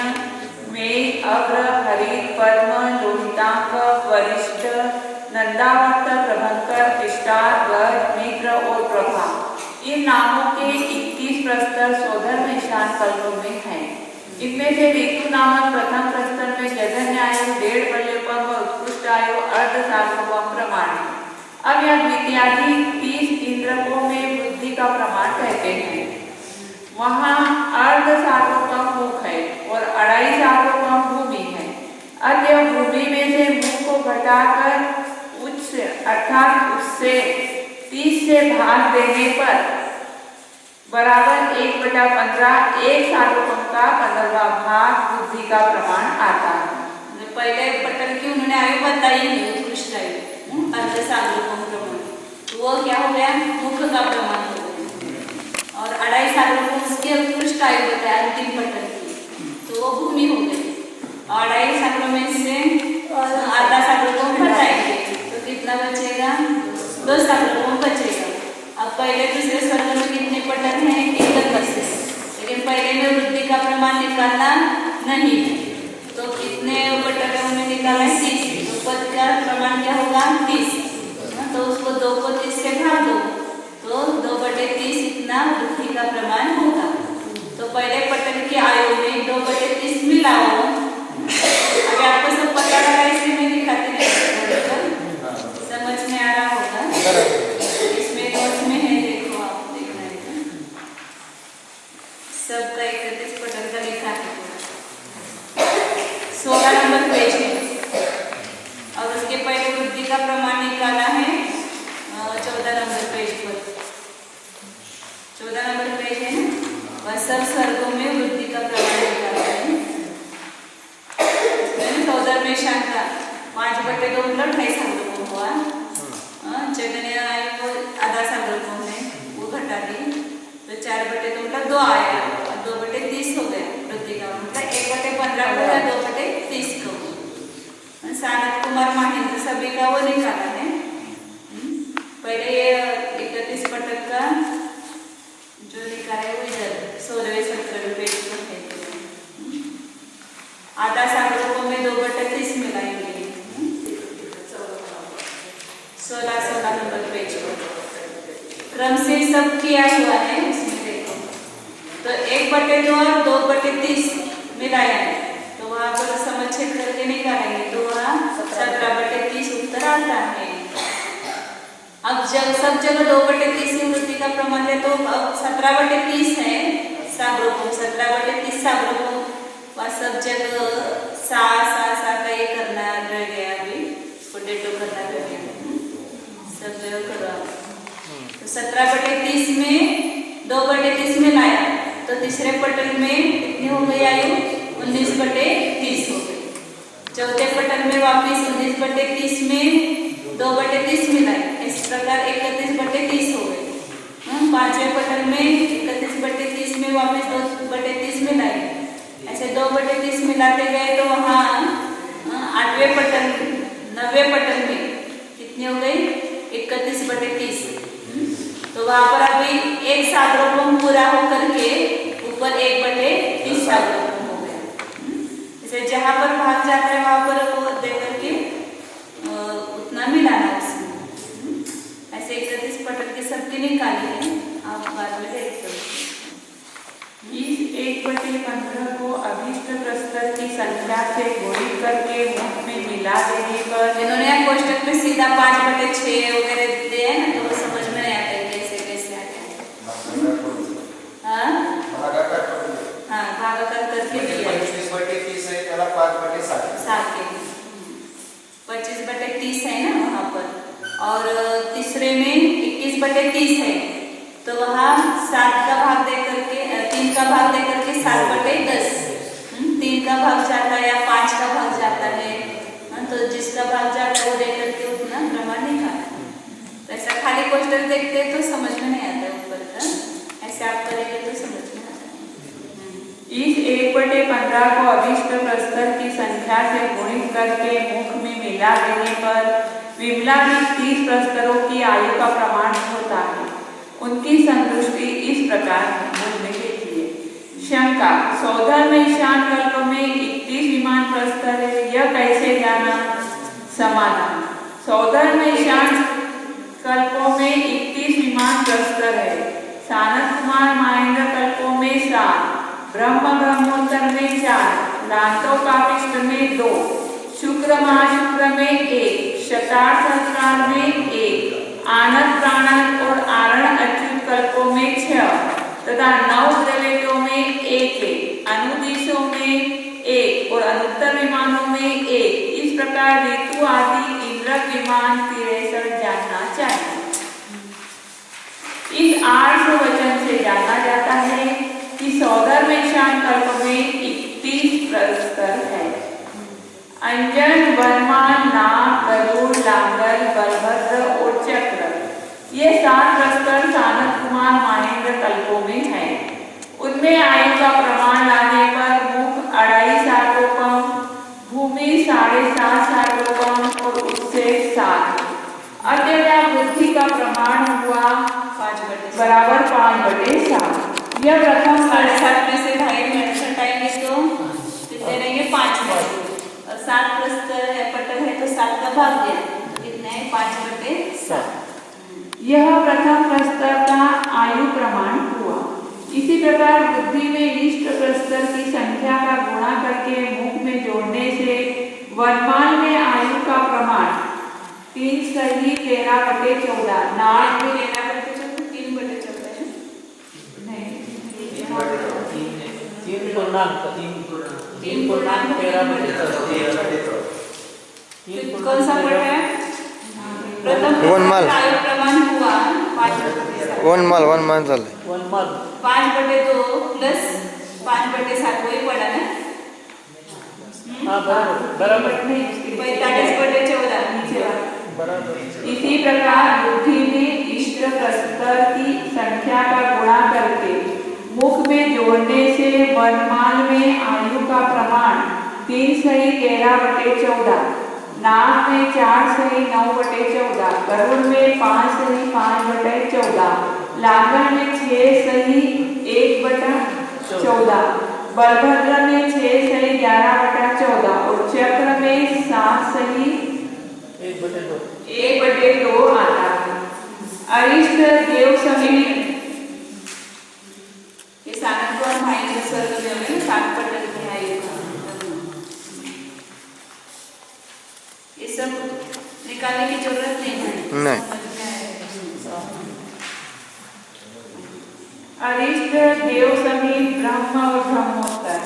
मेघ अग्र हरित पद्म लोहितांक वरिष्ठ नंदावत प्रभंकर पिष्टार गज मित्र और प्रभा, ये नामों के 21 प्रस्तर स्वधर्म ईशान कल्पों में हैं। इनमें से ऋतु नामक प्रथम प्रस्तर में जघन्य आयु 1.5 बल्यपम व उत्कृष्ट आयु अर्ध सार्वभौम प्रमाण है। अब यह द्वितीयादि 30 इंद्रकों में बुद्धि का प्रमाण कहते हैं। वहाँ अर्ध सार्वभौम मुख है और 2.5 सार्वभौम भूमि है। अतः भूमि में से मुख को घटाकर उच्च अर्थात उससे 30 से भाग देने पर बराबर 1/15 एक सार्वभौम का 15वां भाग बुद्धि का प्रमाण आता है। पहले पटल की उन्होंने आयु बताई नहीं, उत्कृष्ट आयु अर्ध सार्वभौम प्रमाण, तो वो क्या हो गया? मुख का प्रमाण हो गया। और 2.5 सार्वभौम उसकी उत्कृष्ट आयु बताया अंतिम पटल की, तो वो भूमि हो गई। और 2.5 सार्वभौम से आधा सार्वभौम बताएंगे तो कितना बचेगा? 2 सार्वभौम बचेगा। अब पहले दूसरे स्वर्ग में कितने पटल हैं? 21, लेकिन पहले में वृद्धि का प्रमाण निकालना नहीं है, तो कितने पटल हमने निकाला है? 30। तो पद का प्रमाण क्या होगा? 30। तो उसको 2 को 30 से भाग दो तो 2/30 इतना वृद्धि का प्रमाण होगा। तो पहले पटल की आयु में 2/30 मिलाओ। अगर आपको सब पता लगा इसलिए मैं दिखाती नहीं, समझ में आ रहा होगा। इसमें नोट्स में है, देखो आप देखना है सबका 31 पटल का लिखा है। 16 नंबर पेज है और उसके पहले वृद्धि का प्रमाण निकाला है 14 नंबर पेज पर। 14 नंबर पेज है ना, वह सब स्वर्गों में वृद्धि का प्रमाण निकाला है। 14 में शांता 5/2 मतलब 2.5 सार्वभौम हुआ। चैतन्य आयु को आधा सार्वभौम है, वो घटा दी तो 4/2 मतलब 2 आया और 2/30 हो गया वृद्धि का, मतलब 1/15 को या 2/30 को। सानत कुमार महेंद्र सभी का वो निकाला है। पहले ये 31 पटल का जो निकाला है वो इधर 16वें 17वें पेज पर है। आधा सार्वभौम में 2/30 मिलाएंगे। 16 नंबर पेज पर क्रम से सब किया हुआ है, उसमें देखो तो 1/2 और 2/30 मिलाया है, तो वहाँ पर समच्छेद करके निकालेंगे तो वहाँ 17/30 उत्तर आता है। अब जब सब जगह 2/30 की वृद्धि का प्रमाण है तो अब 17/30 है सार्वभौम, 17/30 सार्वभौम। वह सब जगह सा का ये करना रह गया, अभी उसको डेटो करना रह गया, सब जगह करो। तो 17/30 में 2/30 में लाया तो तीसरे पटल में कितनी हो गई आयु? 19/30 हो गई। चौथे पटल में वापिस 19/30 में 2/30 मिलाई, इस प्रकार 31/30 हो गई। 5वें पटल में 31/30 में वापिस 2/30 मिलाई, ऐसे 2/30 मिलाते गए तो वहाँ 8वें पटल 9वें पटल में कितनी हो गई? 31/30। तो वहाँ पर अभी एक सार्वभौम पूरा होकर के ऊपर 1/30 सार्वभौम हो गया। 1/15 को अभीष्ट प्रस्तर की संख्या से गुणित करके मुख में मिला देने पर इन्होंने यहाँ कोष्टक में सीधा 5/6 वगैरह दिए हैं ना, तो वो समझ में नहीं आता है कैसे कैसे आते हैं। हाँ भागाकार करके दिया 25/30 है, त्याला 5/7 7 के 25/30 है ना वहाँ पर, और तीसरे में 21/30 है, तो वहाँ 7 का भाग दे करके 3 का भाग दे करके 7/10 3 का भाग जाता है या 5 का भाग जाता है, तो जिसका भाग जाता है वो दे करके उतना प्रमाण निकालना। तो ऐसा खाली कोष्टक देखते तो समझ में नहीं आता है ऊपर का, ऐसे आप करेंगे तो समझ में आता है। इस 1/15 को अभीष्ट प्रस्तर की संख्या से गुणित करके मुख में मिला देने पर विमलादि 30 प्रस्तरों की आयु का प्रमाण होता है। उनकी संतुष्टि इस प्रकार में देखिए। शंका, सौधर में ईशान कल्प में 31 विमान प्रस्तर है, यह कैसे जाना? समाधान, सौधर में ईशान कल्पों में 31 विमान प्रस्तर है, सानत कुमार महेंद्र कल्पों में 7, ब्रह्म ब्रह्मोत्तर में 4, लांतोकापिष्ट में 2, शुक्र महाशुक्र में 1, शतार संस्कार में 1, आनंद प्राणन और आरण अच्युत कल्पों में 6 तथा 9 द्रव्यों में 1, अनुदिशों में 1 और अनुत्तर विमानों में 1। इस प्रकार ऋतु आदि इंद्र विमान 63 जानना चाहिए। इस 8 वचन से जाना जाता है कि सौधर में ईशान कल्प में 31 प्रस्तर है। अंजन, वर्मा, नाग, गरुड़, लांगल, बलभद्र और चक्र, ये 7 प्रस्तर सानत कुमार महेंद्र कल्पों में है। उनमें आयु का प्रमाण लाने पर मुख 2.5 सार्वोपम, भूमि 7.5 सार्वोपम और उससे 7। अद्यतः बुद्धि का प्रमाण हुआ 5/7 यह प्रथम 7.5 में से भाई में 68 आएंगे तो कितने रहेंगे 5 में, और 7 प्रस्तर है पटल है तो 7 का भाग दिया कितने है 5/7। यह प्रथम प्रस्तर का आयु प्रमाण हुआ। इसी प्रकार बुद्धि में इष्ट प्रस्तर की संख्या का गुणा करके मुख में जोड़ने से वर्णमाल में आयु का प्रमाण 3 सही 13/14, नाग में 13/14 है नहीं 3 कौन सा पढ़ रहा है? प्रथम वनमाल। आयु प्रमाण हुआ 5/7, वनमाल चाललंय 5/2 प्लस 5/7 वही पढ़ा ना, बराबर 45/14 बराबर। इसी प्रकार बुद्धि में इष्ट प्रस्तर की संख्या का गुणा करके मुख में जोड़ने से वर्णमाल में आयु का प्रमाण 3 सही 13/14, नाग में 4 सही 9/14, गरुड़ में 5 सही 5/14, लांगल में 6 सही 1/14, बलभद्र में 6 सही 11/14 और चक्र में 7 सही 1/2 आता है। अरिष्ट देव समीप ये सानत को हम भाई के स्वर्ग में होंगे 7/2 में आयु का, ये सब निकालने की जरूरत नहीं है, नहीं। समझ में आएगा। अरिष्ट देव समीप ब्रह्म और ब्रह्मोत्तर,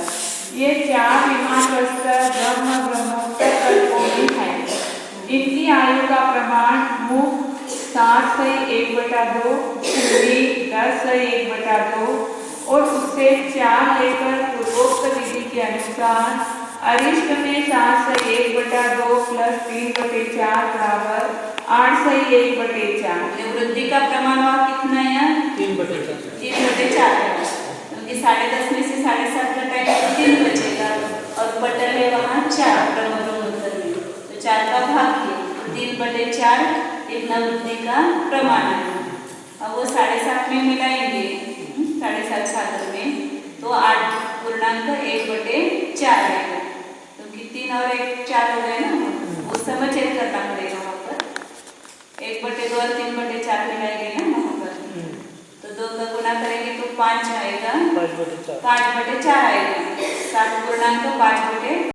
ये 4 विमान प्रस्तर ब्रह्म ब्रह्मोत्तर कल्पों में है। इनकी आयु का प्रमाण मुख 7 सही 1/2, पूरी 10 सही 1/2 और उससे 4 लेकर पूर्वोक्त विधि के अनुसार अरिष्ट में 7 सही 1/2 प्लस 3/4 बराबर 8 सही 1/4। ये वृद्धि का प्रमाण वहाँ कितना है? 3/4 है, क्योंकि 10.5 में से 7.5 घटाएंगे तो 3 बचेगा, और पटल है वहाँ 4 ब्रह्मोत्तर में, तो 4 का भाग किया तो 3/4 इतना वृद्धि का प्रमाण है। अब वो 7.5 में मिलाएंगे 7.5 सागर में तो 8.1/4 आएगा, क्योंकि 3 और 1 4 हो गए ना, उस समय चेक करना पड़ेगा वहाँ पर 1/2 और 3/4 मिलाएंगे ना वहाँ पर, तो 2 का गुणा करेंगे तो 5 आएगा 5/4 5/4 आएगा 7 पूर्णांक 5/4